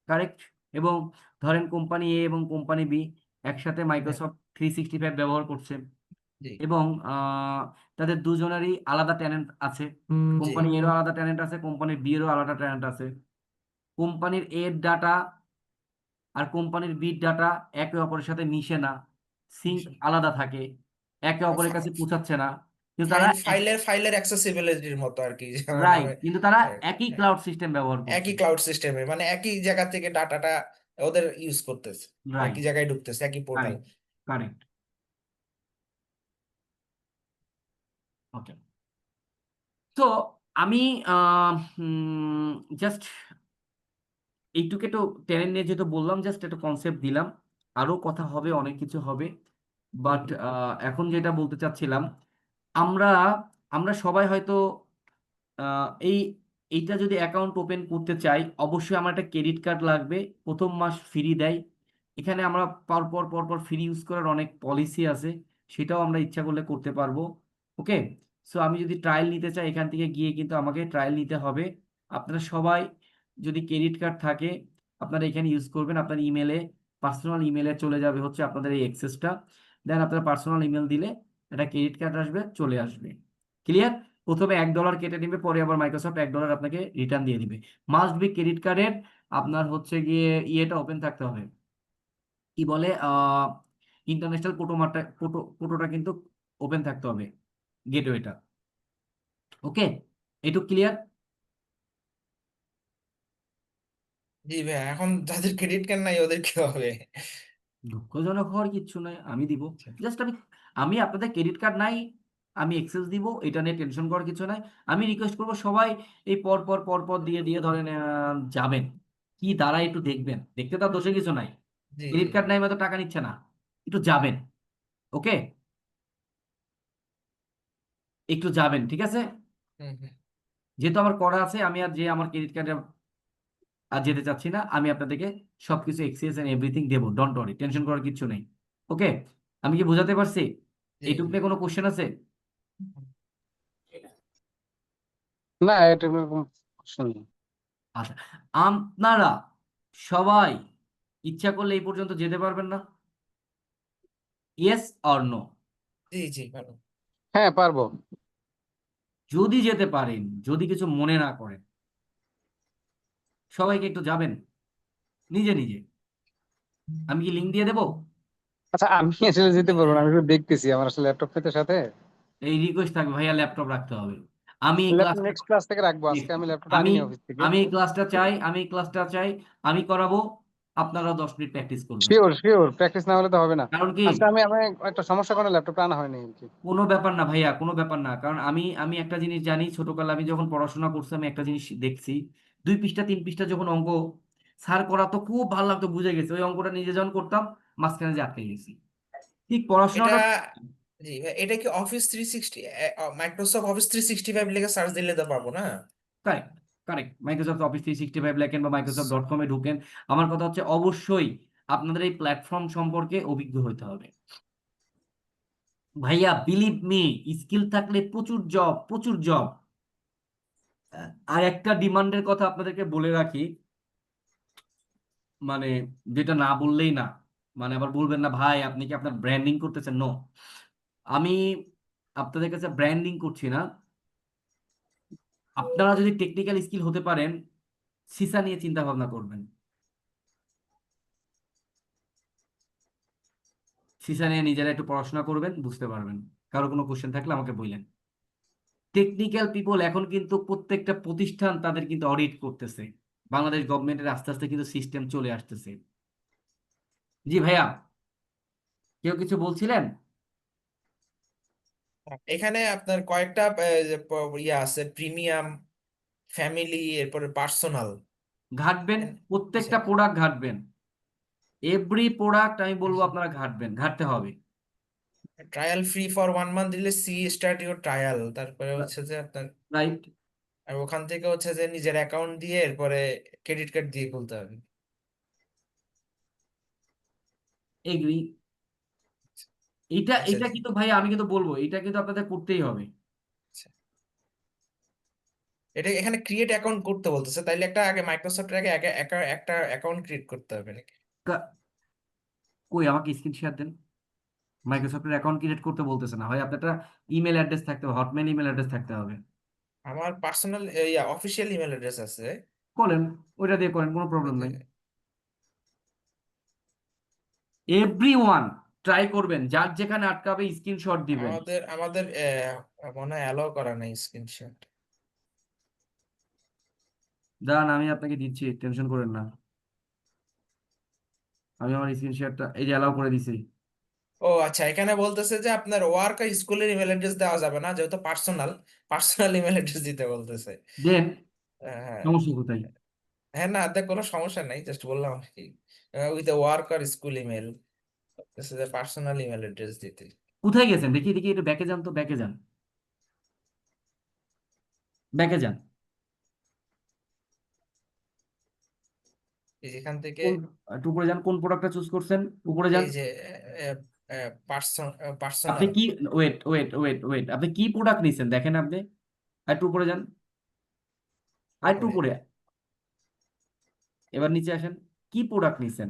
কারেক্ট। এবং ধরেন কোম্পানি এ এবং কোম্পানি বি একসাথে হ্যাঁ, মাইক্রোসফট 365 ব্যবহার করছে, জি এবং তাদের দুজনেরই আলাদা ট্যালেন্ট আছে। জি কোম্পানি এরও আলাদা ট্যালেন্ট আছে, কোম্পানির বি এরও আলাদা ট্যালেন্ট আছে। কোম্পানির এর ডাটা আর কোম্পানির বির ডাটা একে অপরের সাথে মিশে না, সিঙ্ক আলাদা থাকে, একে অপরের কাছে পৌঁছাচ্ছে না, কিন্তু তারা ফাইলের অ্যাক্সেসিবিলিটির মতো আর কি, যেমন রাইট, আমি কিন্তু তারা আহ, একই হ্যাঁ, ক্লাউড সিস্টেম ব্যবহার করছে। একই ক্লাউড সিস্টেমে মানে একই জায়গা থেকে ডাটাটা ওদের ইউজ করতেছে, রাইট, একই জায়গায় ঢুকতেছে, একই পোর্টাল। Correct, correct. ওকে, তো আমি জাস্ট এইটুকু একটু ট্যালেন্ট নিয়ে যেহেতু বললাম, জাস্ট একটা কনসেপ্ট দিলাম। আরো কথা হবে, অনেক কিছু হবে, বাট এখন যেটা বলতে চাচ্ছিলাম, আমরা আমরা সবাই হয়তো এই এইটা যদি অ্যাকাউন্ট ওপেন করতে চাই, অবশ্যই আমার একটা ক্রেডিট কার্ড লাগবে। প্রথম মাস ফ্রি দেয়। এখানে আমরা পরপর পরপর ফ্রি ইউজ করার অনেক পলিসি আছে, সেটাও আমরা ইচ্ছা করলে করতে পারবো। ওকে, সো আমি যদি ট্রায়াল নিতে চাই, এখান থেকে গিয়ে কিন্তু আমাকে ট্রায়াল নিতে হবে। আপনারা সবাই যদি ক্রেডিট কার্ড থাকে, আপনারা এখানে ইউজ করবেন। আপনার ইমেলে, পার্সোনাল ইমেলে চলে যাবে হচ্ছে আপনাদের এই অ্যাক্সেসটা। দেন আপনার পার্সোনাল ইমেল দিলে একটা ক্রেডিট কার্ড আসবে, চলে আসবে। ক্লিয়ার? প্রথমে $1 কেটে নিবে, পরে আবার মাইক্রোসফট $1 আপনাকে রিটার্ন দিয়ে দিবে। মাস্ট বি ক্রেডিট কার্ডের আপনার হচ্ছে গিয়ে ইয়েটা ওপেন থাকতে হবে, কি বলে, ইন্টারন্যাশনাল পোর্টোটা কিন্তু ওপেন থাকতে হবে, গেটওয়েটা। ওকে, এটুক ক্লিয়ার? জি ভাই, এখন যাদের ক্রেডিট কার্ড নাই ওদের কি হবে? দুঃখজনক হওয়ার কিচ্ছু নাই, আমি দিব। জাস্ট আমি আমি আপনাদের ক্রেডিট কার্ড নাই, আমি এক্সেস দিব, এটা নিয়ে টেনশন করার কিছু নাই। আমি রিকোয়েস্ট করবো সবাই এই পর পর দিয়ে দিয়ে ধরেন যাবেন, কি দাঁড়ায় একটু দেখবেন, দেখতে তার দোষে কিছু নাই। জি জি ক্রেডিট কার্ড নাই, হয়তো টাকা নিচ্ছে না, একটু যাবেন। ওকে, একটু যাবেন, ঠিক আছে? হুম হুম যেহেতু আমার করা আছে, আমি আর যে আমার ক্রেডিট কার্ডে আর যেতে চাচ্ছি না। আমি আপনাদেরকে সবকিছু এক্সেস এন্ড এভরিথিং দেবো, ডোন্ট ওয়ারি, টেনশন করার কিছু নেই। ওকে, আমি কি বোঝাতে পারছি? জি এইটুক জি নিয়ে কোনো কোশ্চেন আছে? ঠিক আছে। না, এটা এরকম প্রশ্ন নেই। আচ্ছা, আপনারা সবাই ইচ্ছা করলে এই পর্যন্ত যেতে পারবেন না? Yes or no? জি জি ভালো। হ্যাঁ, পারবো। যদি যেতে পারেন, যদি কিছু মনে না করেন, সবাইকে একটু যাবেন নিজে নিজে। আমি কি লিঙ্ক দিয়ে দেবো? আচ্ছা, আমি আসলে যেতে পারবো না, আমি একটু দেখতেছি, আমার আসলে ল্যাপটপ পেতে সাথে। এই রিকোয়েস্ট থাকবে, ভাইয়া ল্যাপটপ রাখতে হবে। আমি এই ল্যাপটপ ক্লাসটা নেক্সট ক্লাস থেকে রাখবো, আজকে আমি ল্যাপটপটা আমি আনিনি অফিস থেকে। আমি এই ক্লাসটা চাই, আমি এই ক্লাসটা চাই, আমি করাবো। আপনারা 10 মিনিট প্র্যাকটিস করবেন। শিওর শিওর, প্র্যাকটিস না হলে তো হবে না। কারণ কি, আজকে আমি একটা সমস্যা করে ল্যাপটপটা আনা হয়নি আর কি। কোনো ব্যাপার না ভাইয়া, কোনো ব্যাপার না। কারণ আমি আমি একটা জিনিস জানি, ছোটকালে আমি যখন পড়াশোনা করছি, আমি একটা জিনিস দেখছি, 2 পৃষ্ঠা 3 পৃষ্ঠা যখন অঙ্ক স্যার করা তো খুব ভালো লাগতো, বুঝে গেছি, ওই অঙ্কটা নিজে যখন করতাম মাঝখানে যে আটকে গেছি। ঠিক এটা পড়াশোনাটা জি ভাই, এটা কি অফিস 360, মাইক্রোসফট অফিস 365 লিখে সার্চ দিলে তো পাবো না? কারেক্ট, কারেক্ট, মাইক্রোসফট অফিস 365 লেখেন বা মাইক্রোসফট.com এ ঢুকেন। আমার কথা হচ্ছে অবশ্যই আপনাদের এই প্ল্যাটফর্ম সম্পর্কে অভিজ্ঞ হতে হবে ভাইয়া, বিলিভ মি, স্কিল থাকলে প্রচুর জব, প্রচুর জব। আর একটা ডিমান্ডের কথা আপনাদেরকে বলে রাখি, মানে যেটা না বললেই না, মানে আবার বলবেন না ভাই আপনি কি আপনার ব্র্যান্ডিং করতেছেন। নো, আমি আপনাদের কাছে ব্র্যান্ডিং করছি না। আপনারা যদি টেকনিক্যাল স্কিল হতে পারেন, সিসা নিয়ে চিন্তা ভাবনা করবেন। সিসা নিয়ে নিজেরা একটু পড়াশোনা করবেন, বুঝতে পারবেন। কারো কোনো কোশ্চেন থাকলে আমাকে বললেন। টেকনিক্যাল পিপল এখন কিন্তু প্রত্যেকটা প্রতিষ্ঠান তাদের কিন্তু অডিট করতেছে। বাংলাদেশ গভর্নমেন্টের আস্তে আস্তে কিন্তু সিস্টেম চলে আসতেছে। জি ভাইয়া, কেউ কিছু বলছিলেন? এখানে আপনার কয়েকটা যে ইয়ে আছে, প্রিমিয়াম, ফ্যামিলি, এরপরে পার্সোনাল। ঘাটবেন, আচ্ছা, প্রত্যেকটা প্রোডাক্ট ঘাটবেন। এভরি প্রোডাক্ট আমি বলবো আচ্ছা। আপনারা ঘাটবেন, ঘাটতে হবে। ট্রায়াল ফ্রি ফর 1 মান্থ দিলে সি স্টার্ট ইউর ট্রায়াল, তারপরে হচ্ছে যে আপনার, রাইট, আর ওখান থেকে হচ্ছে যে নিজের অ্যাকাউন্ট দিয়ে এরপরে ক্রেডিট কার্ড দিয়ে খুলতে হবে। এগ্রি। এটা আচ্ছা, এটা কিন্তু ভাই আমি কিন্তু বলবো এটা কিন্তু আপনাদের করতেই হবে। আচ্ছা। এটা এখানে ক্রিয়েট অ্যাকাউন্ট করতে বলতেছে, তাইলে একটা আগে মাইক্রোসফটের আগে একটা অ্যাকাউন্ট ক্রিয়েট করতে হবে নাকি? কই আমাকে স্ক্রিন শেয়ার দেন। মাইক্রোসফটের অ্যাকাউন্ট ক্রিয়েট করতে বলতেছে না ভাই, আপনার একটা ইমেল অ্যাড্রেস থাকতে হবে, হটমেইল ইমেল অ্যাড্রেস থাকতে হবে। আমার পার্সোনাল অফিসিয়াল ইমেল অ্যাড্রেস আছে। করেন, ওইটা দিয়ে করেন, কোনো ওই প্রবলেম যে নাই। এভরিওয়ান ট্রাই করবেন, যার যেখানে আটকাবে স্ক্রিনশট দিবেন। আমাদের আমাদের মনে হয় অ্যালাউ করা নাই স্ক্রিনশট। দাঁড়ান আমি আপনাকে দিচ্ছি, টেনশন করেন না। আমি আমার স্ক্রিনশটটা এই যে অ্যালাউ করে দিছি। ও আচ্ছা, এখানে বলতেছে যে আপনার ওয়ার্ক আর স্কুলের ইমেল অ্যাড্রেস দেওয়া যাবে না, যেহেতু পার্সোনাল, পার্সোনাল ইমেল অ্যাড্রেস দিতে বলতেছে। দেন, হ্যাঁ, সমস্যা কোথায়? হ্যাঁ, না দেখ, কোনো সমস্যা নাই, জাস্ট বললাম আর কি। উইথ ওয়ার্ক আর school email, personal email address দিতে। কোথায় গেছেন দেখি দেখি, একটু ব্যাকে যান তো, ব্যাকে যান, ব্যাকে যান। এই যেখান থেকে, কোন, একটু উপরে যান, কোন প্রোডাক্টটা চুজ করছেন, উপরে যান। এই যে আপনি পার্সোনাল। কি, ওয়েট ওয়েট ওয়েট ওয়েট, আপনি কি প্রোডাক্ট নিছেন দেখেন আপনি। আর একটু উপরে যান, আর একটু উপরে উপরে, এবার নিচে আসেন। কি প্রোডাক্ট নিছেন?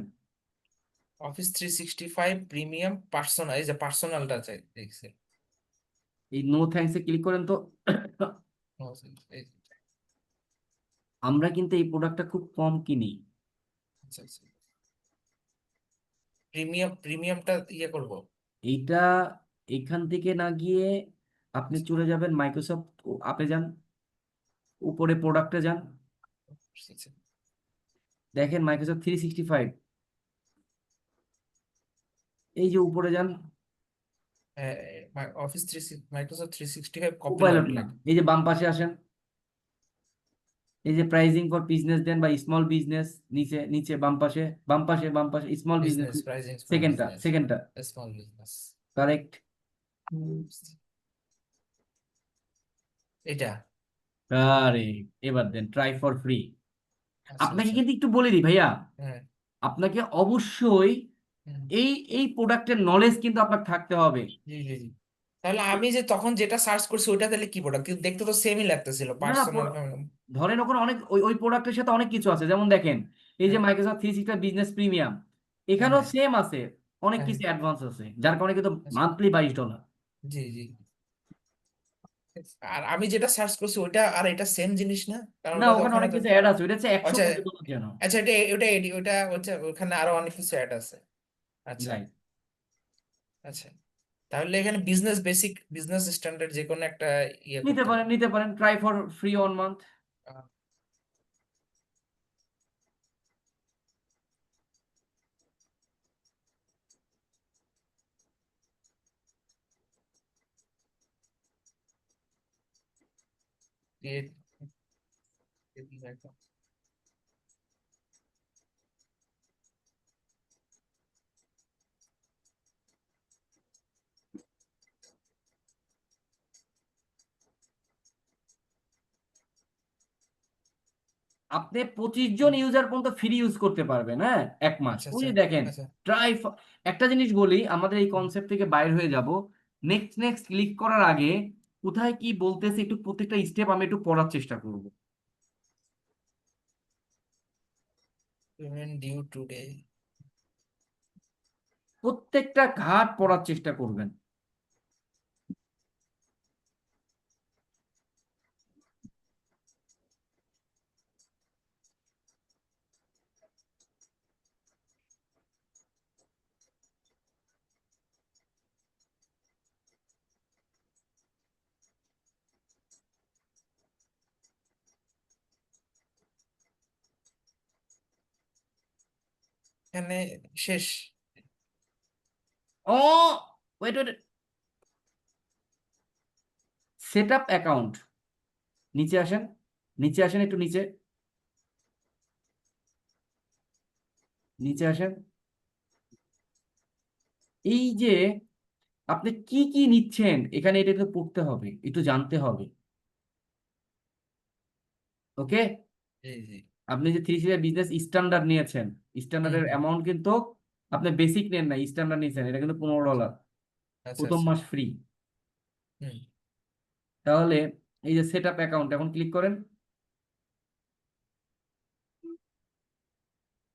অফিস 365 প্রিমিয়াম পার্সোনাল, এই যে পার্সোনালটা চাই দেখছি। এই নো থ্যাঙ্কস এ ক্লিক করেন তো। এই, আমরা কিন্তু এই প্রোডাক্টটা খুব কম কিনি। আচ্ছা, আচ্ছা। প্রিমিয়ামটা ইয়ে করব। এইটা এখান থেকে না গিয়ে আপনি চলে যাবেন মাইক্রোসফট আপে যান, উপরে প্রোডাক্টে যান, আচ্ছা। দেখেন মাইক্রোসফট 365, এই যে উপরে যান। মাইক্রোসফট 365 কপিলট কোপাইলট না, লেখা। এই যে বাম পাশে আসেন, এই যে প্রাইজিং ফর বিজনেস দেন বা স্মল বিজনেস, নিচে নিচে বাম পাশে, বাম পাশে, বাম পাশে small business, business pricing for সেকেন্ডটা বিজনেস, সেকেন্ডটা, স্মল বিজনেস। কারেক্ট। এটা, আরে এবার দেন ট্রাই ফর ফ্রি। আচ্ছা, আপনাকে আচ্ছা। কিন্তু একটু বলে দিই ভাইয়া, হ্যাঁ, আপনাকে অবশ্যই হুম, এই এই প্রোডাক্টের নলেজ কিন্তু আপনার থাকতে হবে। জি, জি, জি। তাহলে আমি যে তখন যেটা সার্চ করছি ওইটা তাহলে কি প্রোডাক্ট, কিন্তু দেখতে তো সেমই লাগতেছিল, না না, পার্সোনাল। ধরেন ওখানে অনেক ওই ওই প্রোডাক্টের সাথে অনেক কিছু আছে, যেমন দেখেন এই যে হ্যাঁ, মাইক্রোসফট 365 বিজনেস প্রিমিয়াম, হ্যাঁ, এখানেও হ্যাঁ, সেম আছে, অনেক হ্যাঁ, কিছু অ্যাডভান্স আছে, যার কারণে কিন্তু আচ্ছা, মান্থলি $22। জি, জি। আর আমি যেটা সার্চ করছি ওইটা আর এটা সেম জিনিস না, কারণ না, ওটা তো ওখানে ওখানে অনেক তো, কিছু অ্যাড আছে, ওটা হচ্ছে আচ্ছা, 100 কেন। আচ্ছা, এটা ওটা ওটা হচ্ছে ওখানে আরো অনেক কিছু অ্যাড আছে। আচ্ছা, রাইট, আচ্ছা। তাহলে এখানে বিজনেস স্ট্যান্ডার্ড যে কোনো একটা ইয়ে নিতে করতে পারেন, হবে। নিতে পারেন, try for free 1 month. Ah, create- আপনি 25 জন ইউজার পর্যন্ত ফ্রি ইউজ করতে পারবেন, হ্যাঁ, 1 মাস। আচ্ছা ওই আচ্ছা যে দেখেন, আচ্ছা ট্রাই। একটা জিনিস বলি, আমাদের এই কনসেপ্ট থেকে বাইর হয়ে যাব। নেক্সট নেক্সট ক্লিক করার আগে কোথায় কি বলতেছে একটু প্রত্যেকটা স্টেপ আমি একটু পড়ার চেষ্টা করব। Payment due today. প্রত্যেকটা ঘাট পড়ার চেষ্টা করবেন। এখানে শেষ। ও, wait wait, set up account. নিচে আসেন, নিচে আসেন, একটু নিচে, নিচে আসেন। এই যে আপনি কি কি নিচ্ছেন এখানে, এটা একটু পড়তে হবে, একটু জানতে হবে। ওকে, জি জি। আপনি যে 3CR বিজনেস স্ট্যান্ডার্ড নিয়েছেন, স্ট্যান্ডার্ডের হুম। অ্যামাউন্ট কিন্তু আপনি বেসিক নেন না, স্ট্যান্ডার্ড নিয়েছেন, এটা কিন্তু $15, আচ্ছা প্রথম আচ্ছা। মাস ফ্রি। হুম। তাহলে এই যে সেট আপ অ্যাকাউন্ট, এখন ক্লিক করেন।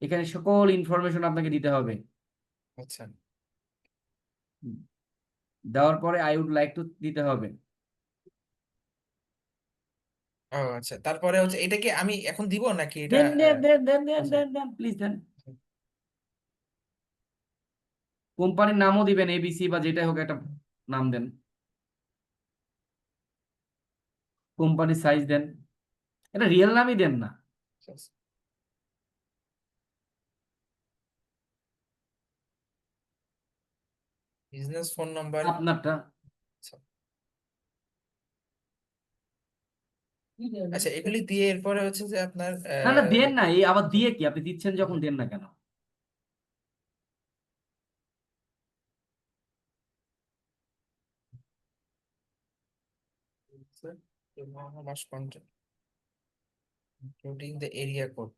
এখানে সকল ইনফরমেশন আপনাকে দিতে হবে। আচ্ছা। দেওয়ার পরে আই উড লাইক টু দিতে হবে। ও আচ্ছা, তারপরে হচ্ছে এটা কি আমি এখন দিব নাকি এটা দেন দেন দেন দেন দেন আচ্ছা দেন দেন, প্লিজ দেন। কোম্পানির নামও দিবেন, এবিসি বা যেটাই হোক একটা নাম দেন। কোম্পানির সাইজ দেন, এটা রিয়েল নামই দেন না। Business phone number. আপনারটা। আচ্ছা, এগুলি দিয়ে এরপরে হচ্ছে যে আপনার না না, দেন না, এই আবার দিয়ে কি, আপনি দিচ্ছেন যখন দেন না কেন? Must content including the area code.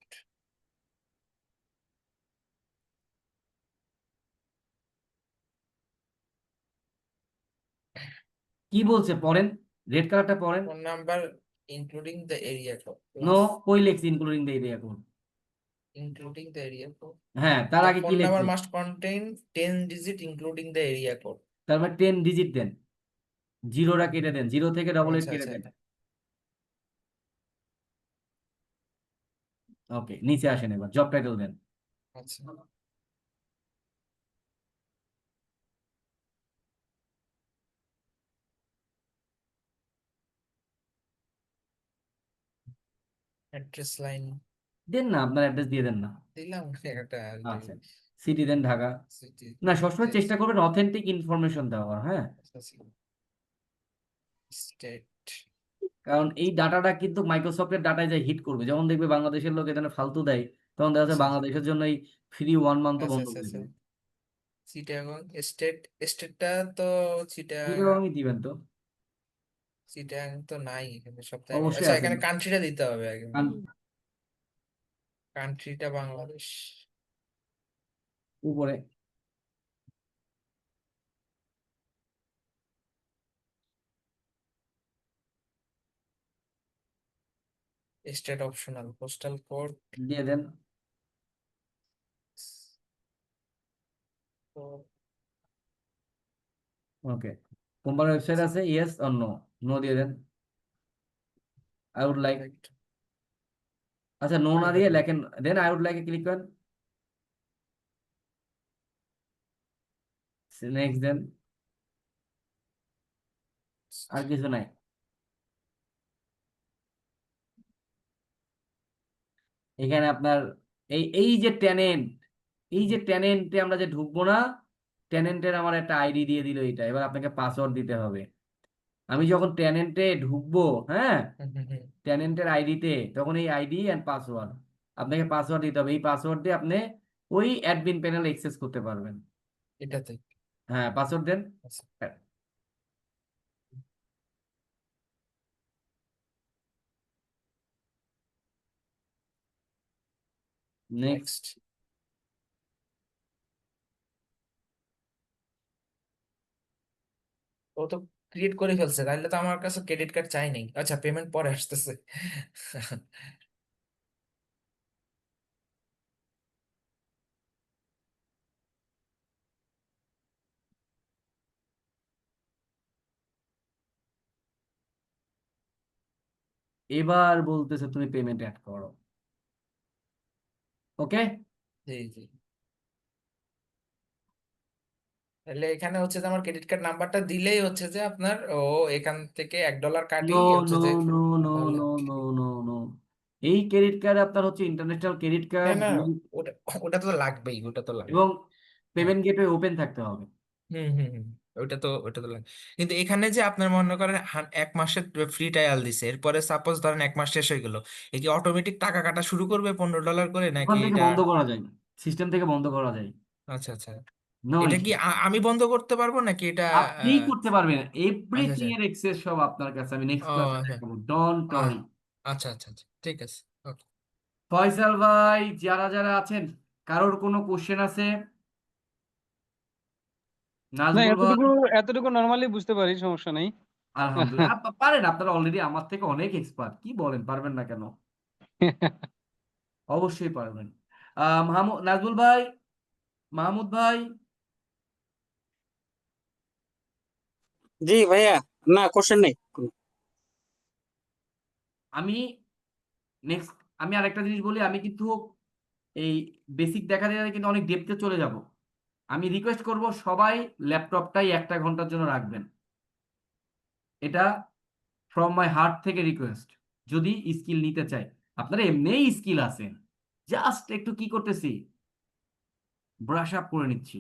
কি বলছে পড়েন, রেড কালারটা পড়েন। Phone number including the area code no, plus কই লেখছে including the area code? Including the area code. হ্যাঁ, তার The আগে কি phone number লিখছে? must contain 10 digit including the area code. তার মানে 10 ডিজিট দেন, জিরোটা কেটে দেন, জিরো থেকে ডবল এইট আচ্ছা কেটে আচ্ছা দেন। ওকে, নিচে আসেন, এবার জব টাইটেল দেন। আচ্ছা। অ্যাড্রেস লাইন দেন না, আপনার অ্যাড্রেস দিয়ে দেন না। দিলাম একটা আচ্ছা, সিটি দেন ঢাকা। সিটি। না, সবসময় চেষ্টা করবেন অথেন্টিক ইনফরমেশন দেওয়ার, হ্যাঁ। স্টেট। কারণ এই ডাটাটা কিন্তু মাইক্রোসফটের ডাটায় যায় হিট করবে, যেমন দেখবে বাংলাদেশের লোক এখানে ফালতু দেয়, তখন দেখা যাচ্ছে আচ্ছা বাংলাদেশের জন্য এই ফ্রি 1 মান্থ আচ্ছা বন্ধ আচ্ছা করে আচ্ছা। দেবে। চিটাগং স্টেট। স্টেটটা তো চিটাং। চিটাগংই দিবেন তো। চিটাং তো নাই এখানে, সপ্তাহে অবশ্যই আচ্ছা আছে। এখানে কান্ট্রিটা দিতে হবে আগে। কান- কান্ট্রিটা বাংলাদেশ। উপরে স্টেট অপশনাল পোস্টাল কোড। দিয়ে দেন। ওকে, কোম্পানির ওয়েবসাইট আছে, ইয়েস অর নো, নো দিয়ে দেন। আই উড লাইক, আচ্ছা নো না দিয়ে লেখেন, then I would like click করেন, নেক্সট দেন। আর কিছু নাই। এখানে আপনার এই এই যে ট্যানেন্ট, এই যে ট্যানেন্টে আমরা যে ঢুকবো না, ট্যানেন্টের আমার একটা আইডি দিয়ে দিল এটা, এবার আপনাকে পাসওয়ার্ড দিতে হবে। আমি যখন ট্যানেন্টে ঢুকবো, হ্যাঁ, ট্যানেন্টের আইডিতে, তখন এই আইডি অ্যান্ড পাসওয়ার্ড, আপনাকে পাসওয়ার্ড দিতে হবে। এই পাসওয়ার্ড দিয়ে আপনি ওই অ্যাডমিন প্যানেল অ্যাক্সেস করতে পারবেন। এটাতে। হ্যাঁ, পাসওয়ার্ড দেন। আচ্ছা। নেক্সট। নেক্সট। ও তো ক্রিয়েট করে ফেলছে, তাহলে তো আমার কাছে ক্রেডিট কার্ড চাই নাই। আচ্ছা, পেমেন্ট পরে আসতেছে। এবার বলতেছে তুমি পেমেন্ট অ্যাড করো। ওকে, জি জি। তাহলে এখানে হচ্ছে যে আমার ক্রেডিট কার্ড নাম্বারটা দিলেই হচ্ছে যে আপনার ও এখান থেকে $1 কাটি নো হচ্ছে নো যে নো নো তাহলে। নো নো নো নো, এই ক্রেডিট কার্ড আপনার হচ্ছে ইন্টারন্যাশনাল ক্রেডিট না কার্ড না, ওটা ওটা তো লাগবেই, ওটা তো লাগবে। এবং হ্যাঁ। পেমেন্ট গেটওয়ে ওপেন থাকতে হবে। হুম, ওটা তো লাগে। কিন্তু এখানে যে আপনার মনে করেন 1 মাসের ফ্রি ট্রায়াল দিছে, এরপরে সাপোজ ধরেন 1 মাস শেষ হয়ে গেল, এ কি অটোমেটিক টাকা কাটা শুরু করবে $15 করে নাকি ওখান থেকে এটা? বন্ধ করা যায়, সিস্টেম থেকে বন্ধ করা যায়, আচ্ছা আচ্ছা। নো এটা কি ইস্যু। আমি বন্ধ করতে পারবো নাকি এটা? আপনিই করতে পারবেন, আচ্ছা এভরিথিং আচ্ছা। এর এক্সেস সব আপনার কাছে, আমি নেক্সট ও ক্লাসে আচ্ছা। দেখাবো, ডোন্ট আহ, ওয়ারি। আচ্ছা আচ্ছা আচ্ছা, ঠিক আছে। ওকে। ফয়সাল ভাই, যারা যারা আছেন, কারোর কোনো কোশ্চেন আছে? না, নাজমুল ভাই? এতটুকু এতটুকু নর্মালি বুঝতে পারি, সমস্যা নেই। আলহামদুলিল্লাহ, পারেন, আপনারা অলরেডি আমার থেকে অনেক এক্সপার্ট, কি বলেন, পারবেন না কেন? অবশ্যই পারবেন। মাহমুদ, নাজমুল ভাই, মাহমুদ ভাই? জি ভাইয়া, না কোশ্চেন নেই। আমি নেক্সট, আমি আরেকটা জিনিস বলি, আমি কিন্তু এই বেসিক দেখা যায় কিন্তু অনেক ডেপথে চলে যাব। আমি রিকোয়েস্ট করব সবাই ল্যাপটপটাই 1 ঘন্টার জন্য রাখবেন, এটা ফ্রম মাই হার্ট থেকে রিকোয়েস্ট। যদি স্কিল নিতে চাই, আপনারা এমনিই স্কিল আছেন, জাস্ট একটু কি করতেছি, ব্রাশ আপ করে নিচ্ছি।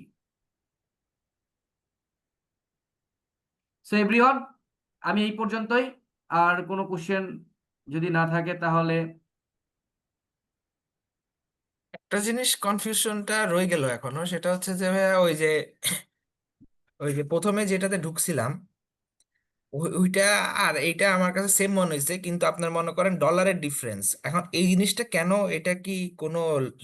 সো এভরিওয়ান, আমি এই পর্যন্তই। আর কোনো কোশ্চেন যদি না থাকে তাহলে? একটা জিনিস কনফিউশনটা রয়ে গেল এখনো, সেটা হচ্ছে যে ভাইয়া, ওই যে প্রথমে যেটাতে ঢুকছিলাম ওইটা আর এইটা আমার কাছে সেম মনে হয়েছে, কিন্তু আপনার মনে করেন ডলারের ডিফারেন্স, এখন এই জিনিসটা কেন, এটা কি কোনো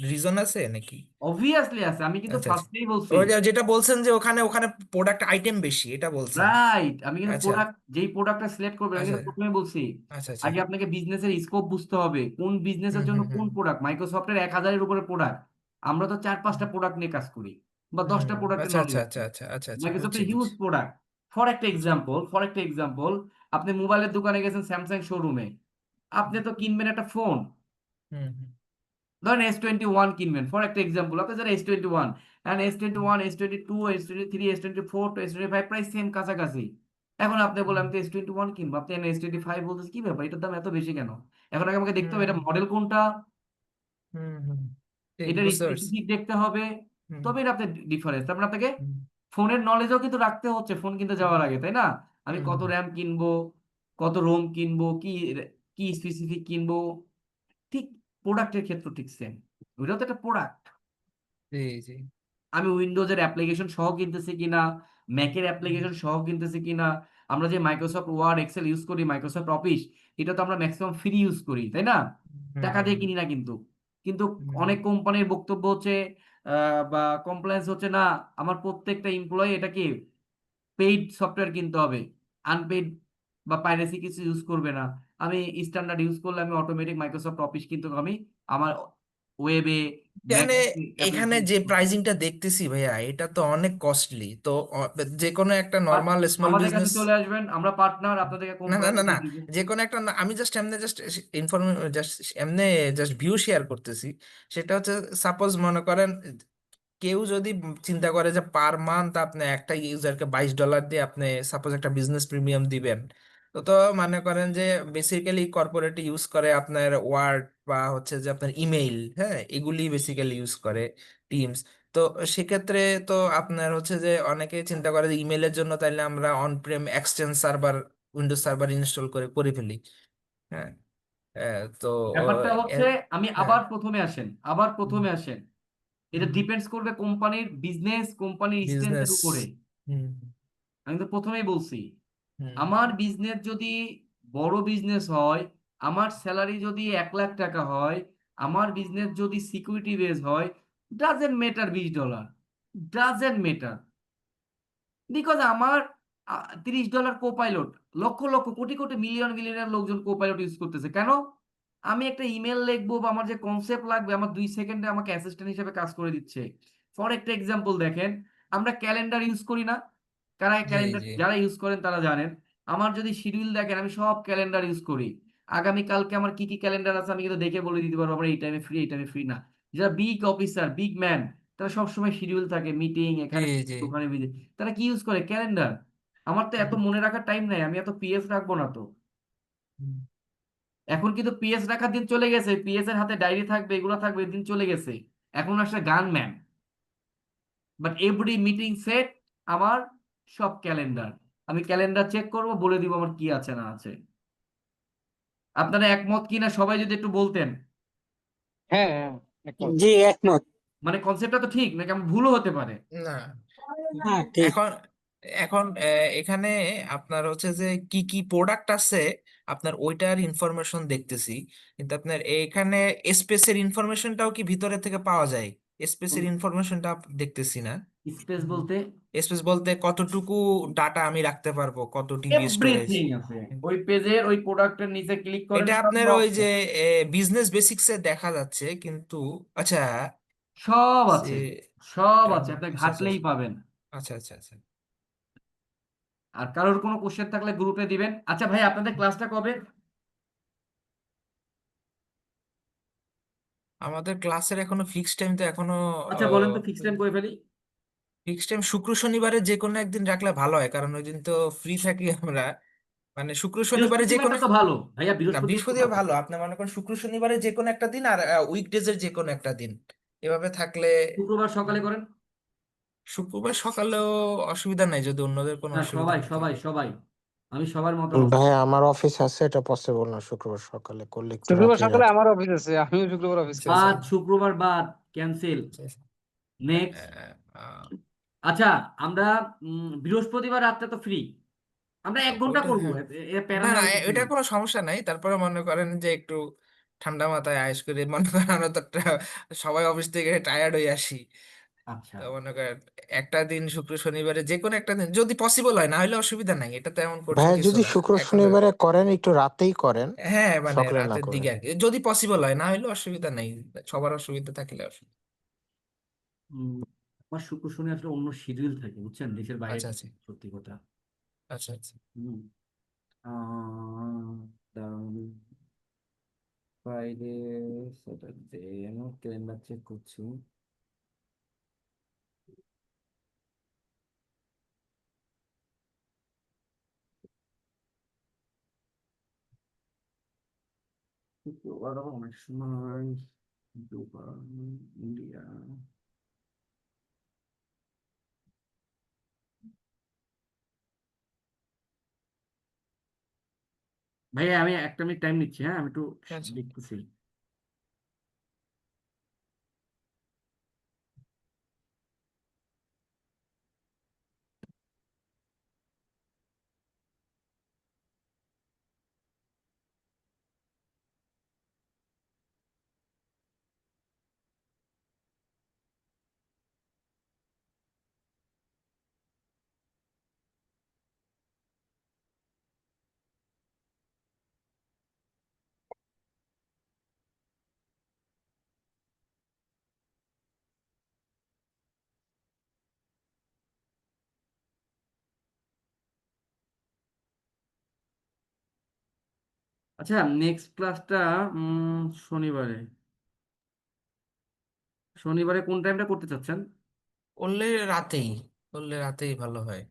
রিজন আছে নাকি? অবভিয়াসলি আছে, আমি কিন্তু আচ্ছা আচ্ছা। ফার্স্টেই বলছি। ওই যেটা বলছেন যে ওখানে ওখানে প্রোডাক্ট আইটেম বেশি, এটা বলছেন। রাইট, আমি কিন্তু আচ্ছা প্রোডাক্ট, যেই প্রোডাক্টটা সিলেক্ট করবেন, আমি আচ্ছা কিন্তু প্রথমে বলছি আচ্ছা আচ্ছা। আগে আপনাকে বিজনেসের স্কোপ বুঝতে হবে, কোন বিজনেসের হুম জন্য হুম কোন হুম প্রোডাক্ট। মাইক্রোসফটের 1000-এর উপরে প্রোডাক্ট, আমরা তো 4-5টা প্রোডাক্ট নিয়ে কাজ করি, বা হুম 10টা প্রোডাক্টের আচ্ছা নলেজ আচ্ছা আছে। আচ্ছা আচ্ছা আচ্ছা আচ্ছা, বুঝছি মাইক্রোসফটের হিউজ বুঝছি। প্রোডাক্ট। ফর একটা এক্সাম্পল, আপনি মোবাইলের দোকানে গেছেন, স্যামসাং শোরুমে, আপনি তো কিনবেন একটা ফোন, হুম হুম ধরেন S21 কিনবেন, ফর একটা এক্সাম্পল, আপনি যারা S21, হুম S21, S22, S23, S24, S25 প্রায় সেম কাছাকাছি। এখন আপনি বললেন আমি তো S21 কিনবো, আপনি S25 বলতেছে, কি ব্যাপার, এটার দাম এত বেশি কেন? এখন আগে আমাকে দেখতে হবে এটা হুম মডেল কোনটা, হুম হুম, ঠিক এটার বুঝতে পারছি। স্পেসিফিক দেখতে হবে, হুম তবে এটা আপনার ডিফারেন্স। তারপরে আপনাকে হুম ফোনের নলেজও কিন্তু রাখতে হচ্ছে ফোন কিনতে হুম যাওয়ার আগে, তাই না? আমি হুম কত হুম, র্যাম কিনবো, কত রোম কিনবো, কি কি স্পেসিফিক কিনবো, ঠিক প্রোডাক্টের ক্ষেত্রে ঠিক সেম, ওইটাও তো একটা প্রোডাক্ট। জি জি। আমি উইন্ডোজের অ্যাপ্লিকেশন সহ কিনতেছি কিনা, ম্যাকের হুম অ্যাপ্লিকেশন সহ কিনতেছি কিনা, আমরা যে মাইক্রোসফট ওয়ার্ড এক্সেল ইউজ করি, মাইক্রোসফট অফিস, এটা তো আমরা ম্যাক্সিমাম ফ্রি ইউজ করি, তাই না? হুম টাকা দিয়ে কিনি না কিন্তু। কিন্তু হুম অনেক কোম্পানির বক্তব্য হচ্ছে বা কমপ্লায়েন্স হচ্ছে, না আমার প্রত্যেকটা এমপ্লয়ি এটা কি পেইড সফটওয়্যার কিনতে হবে, আনপেইড বা পাইরেসি কিছু ইউজ করবে না। আমি স্ট্যান্ডার্ড ইউজ করলে আমি অটোমেটিক মাইক্রোসফট অফিস কিন্তু আমি আমার ওয়েবে, ম্যাক এখানে এখানে অ্যাপ্লিকেশন। যে প্রাইজিংটা দেখতেছি ভাইয়া, এটা তো অনেক কস্টলি তো। যে কোনো একটা বাট নর্মাল স্মল আমাদের কাছে বিজনেস, চলে আসবেন, আমরা পার্টনার, আপনাদেরকে কম না না না প্রাইসে না, দিয়ে দিব। যে কোনো একটা আমি জাস্ট এমনি জাস্ট জাস্ট এমনি জাস্ট ভিউ শেয়ার করতেছি। সেটা হচ্ছে সাপোজ মনে করেন কেউ যদি চিন্তা করে যে পার মান্থ আপনি একটা ইউজারকে $22 দিয়ে আপনি সাপোজ একটা বিজনেস প্রিমিয়াম দিবেন, তো মনে করেন যে বেসিক্যালি কর্পোরেট ইউজ করে আপনার ওয়ার্ড বা হচ্ছে যে আপনার ইমেইল, হ্যাঁ এগুলি বেসিক্যালি ইউজ করে, টিমস। তো সেক্ষেত্রে তো আপনার হচ্ছে যে অনেকে চিন্তা করে যে ইমেইলের জন্য তাইলে আমরা on Prem exchange server, Windows server install করে করে ফেলি। হ্যাঁ তো ব্যাপারটা হচ্ছে, আমি হ্যাঁ আবার প্রথমে আসেন, এটা ডিপেন্ডস করবে কোম্পানির বিজনেস, কোম্পানির স্ট্রেংথের বিজনেস। উপরে। হুম আমি তো প্রথমেই বলছি, হুম আমার বিজনেস যদি বড় বিজনেস হয়, আমার স্যালারি যদি 1 লাখ টাকা হয়, আমার বিজনেস যদি সিকিউরিটি বেস হয়, doesn't matter $20, doesn't matter, because আমার $30 কোপাইলট, লক্ষ লক্ষ কোটি কোটি মিলিয়ন মিলিয়নের লোকজন কোপাইলট ইউজ করতেছে। কেন? আমি একটা ইমেল লিখবো বা আমার যে কনসেপ্ট লাগবে, আমার 2 সেকেন্ডে আমাকে অ্যাসিস্ট্যান্ট হিসেবে কাজ করে দিচ্ছে। ফর একটা এক্সাম্পল দেখেন, আমরা ক্যালেন্ডার ইউজ করি না? কারা জি ক্যালেন্ডার, জি যারা ইউজ করেন তারা জানেন। আমার যদি শিডিউল দেখেন, আমি সব ক্যালেন্ডার ইউজ করি। আগামী কালকে আমার কি কি ক্যালেন্ডার আছে আমি কিন্তু দেখে বলে দিতে পারবো আমার এই টাইমে ফ্রি, এই টাইমে ফ্রি না। যারা বিগ অফিসার, বিগ ম্যান, তারা সবসময় শিডিউল থাকে, মিটিং জি এখানে জি ওখানে তারা কি ইউজ করে? ক্যালেন্ডার। আমার তো এত মনে রাখার টাইম নাই, আমি এত পিএস রাখবো না তো। হুম। এখন কিন্তু পিএস রাখার দিন চলে গেছে, পিএস এর হাতে ডায়েরি থাকবে, এগুলো থাকবে, দিন চলে গেছে। এখন আসলে gunman, but every meeting set আমার সব ক্যালেন্ডার। আমি ক্যালেন্ডার চেক করব, বলে দিব আমার কি আছে না আছে। আপনারা একমত কিনা সবাই যদি একটু বলতেন। হ্যাঁ হ্যাঁ একমত। জি, একমত। মানে কনসেপ্টটা তো ঠিক নাকি আমার ভুলও হতে পারে? না হ্যাঁ, ঠিক। এখন এখন এখানে আপনার হচ্ছে যে কি কি প্রোডাক্ট আছে আপনার ওইটার ইনফরমেশন দেখতেছি, কিন্তু আপনার এখানে স্পেসের ইনফরমেশনটাও কি ভিতরে থেকে পাওয়া যায়? স্পেসের ইনফরমেশনটা দেখতেছি না। স্পেস বলতে স্পেস বলতে কতটুকু ডাটা আমি রাখতে পারবো, কত টিবি স্টোরেজ। এভরিথিং আছে ওই পেজের, ওই প্রোডাক্টের নিচে ক্লিক করেন, এটা সব আপনার ওই আছে। যে বিজনেস বেসিক্সে দেখা যাচ্ছে, কিন্তু আচ্ছা সব সে আছে, সব আচ্ছা আছে, আপনি আচ্ছা ঘাটলেই পাবেন। আচ্ছা আচ্ছা আচ্ছা। আর কারোর কোনো কোশ্চেন থাকলে গ্রুপে দিবেন। আচ্ছা ভাই, আপনাদের ক্লাসটা কবে? আমাদের ক্লাসের এখনো ফিক্সড টাইম তো এখনো আচ্ছা বলেন তো, ফিক্স টাইম করে ফেলি। ফিক্সড টাইম শুক্র শনিবারে যে কোনো একদিন রাখলে ভালো হয়, কারণ ওই দিন তো ফ্রি থাকি আমরা। মানে শুক্র শনিবারে যে কোনো, বৃহস্পতিবারটা তো ভালো ভাইয়া, না বৃহস্পতিবার তো বৃহস্পতিবার ভালো। ভালো, আপনি মনে করেন শুক্র শনিবারে যে কোনো একটা দিন আর উইকডেজের যে কোনো একটা দিন, এভাবে থাকলে। শুক্রবার সকালে করেন। শুক্রবার সকালেও অসুবিধা নাই যদি অন্যদের কোনো না, অসুবিধা সবাই না থাকে। সবাই সবাই, আমি সবার মতামত। ভাই আমার অফিস আছে, এটা পসিবল না শুক্রবার সকালে করলে, একটু শুক্রবার রাতে সকালে রাত। আমার অফিস আছে, আমিও শুক্রবার অফিস আচ্ছা করি। আচ্ছা বাদ, শুক্রবার বাদ, ক্যান্সেল। আচ্ছা, আচ্ছা। নেক্সট। আহ, আচ্ছা, আমরা বৃহস্পতিবার রাতটা তো ফ্রি, আমরা 1 ঘন্টা ওইটা করবো, হ্যাঁ, প্যারা না না নেওয়ার কিছু এটা নেই। কোনো সমস্যা নাই, তারপরে মনে করেন যে একটু ঠান্ডা মাথায় আয়েশ করে, মনে করেন আমরা তো সবাই অফিস থেকে টায়ার্ড হয়ে আসি। আচ্ছা, তো মনে করেন একটা দিন শুক্র শনিবারে যে কোনো একটা দিন যদি পসিবল হয়, না হলে অসুবিধা নাই, এটা তেমন কঠিন ভাইয়া কিছু যদি না। শুক্র এখন শনিবারে করেন একটু রাতেই করেন, হ্যাঁ মানে সকালে না রাতের দিকে করেন। আর কি, যদি পসিবল হয়, না হলে অসুবিধা নেই, সবার অসুবিধা থাকলে অসুবিধা। আমার শুক্র শনি আসলে অন্য শিডিউল থাকে, বুঝছেন, দেশের বাইরে আচ্ছা থাকি, আচ্ছা সত্যি কথা। আচ্ছা আচ্ছা। হুম। ফ্রাইডে, স্যাটারডে, আমি ক্যালেন্ডার চেক করছি। শুক্রবার অনেক সময় দুবার, ইন্ডিয়া। ভাইয়া আমি 1 মিনিট টাইম নিচ্ছি, হ্যাঁ আমি একটু আচ্ছা দেখতেছি। আচ্ছা, নেক্সট ক্লাসটা শনিবারে, শনিবারে কোন টাইমটা করতে চাচ্ছেন? করলে রাতেই, করলে রাতেই ভালো হয়।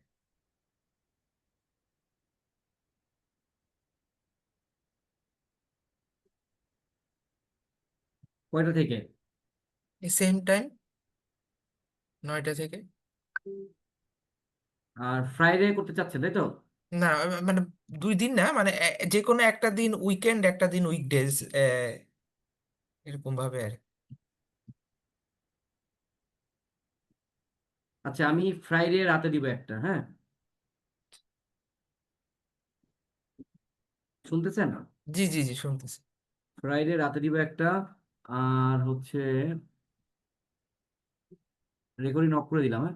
কয়টা থেকে? সেম টাইম, 9টা থেকে। আর ফ্রাইডে করতে চাচ্ছেন, তাই তো? না মানে 2 দিন না, মানে যে কোনো একটা দিন উইকেন্ড, একটা দিন উইকডেজ, এরকম ভাবে আর কি। আচ্ছা, আমি ফ্রাইডে রাতে দিব একটা, হ্যাঁ, শুনতেছেন? জি জি জি শুনতেছি। ফ্রাইডে রাতে দিব একটা। আর হচ্ছে রেকর্ডিং অফ করে দিলাম, হ্যাঁ।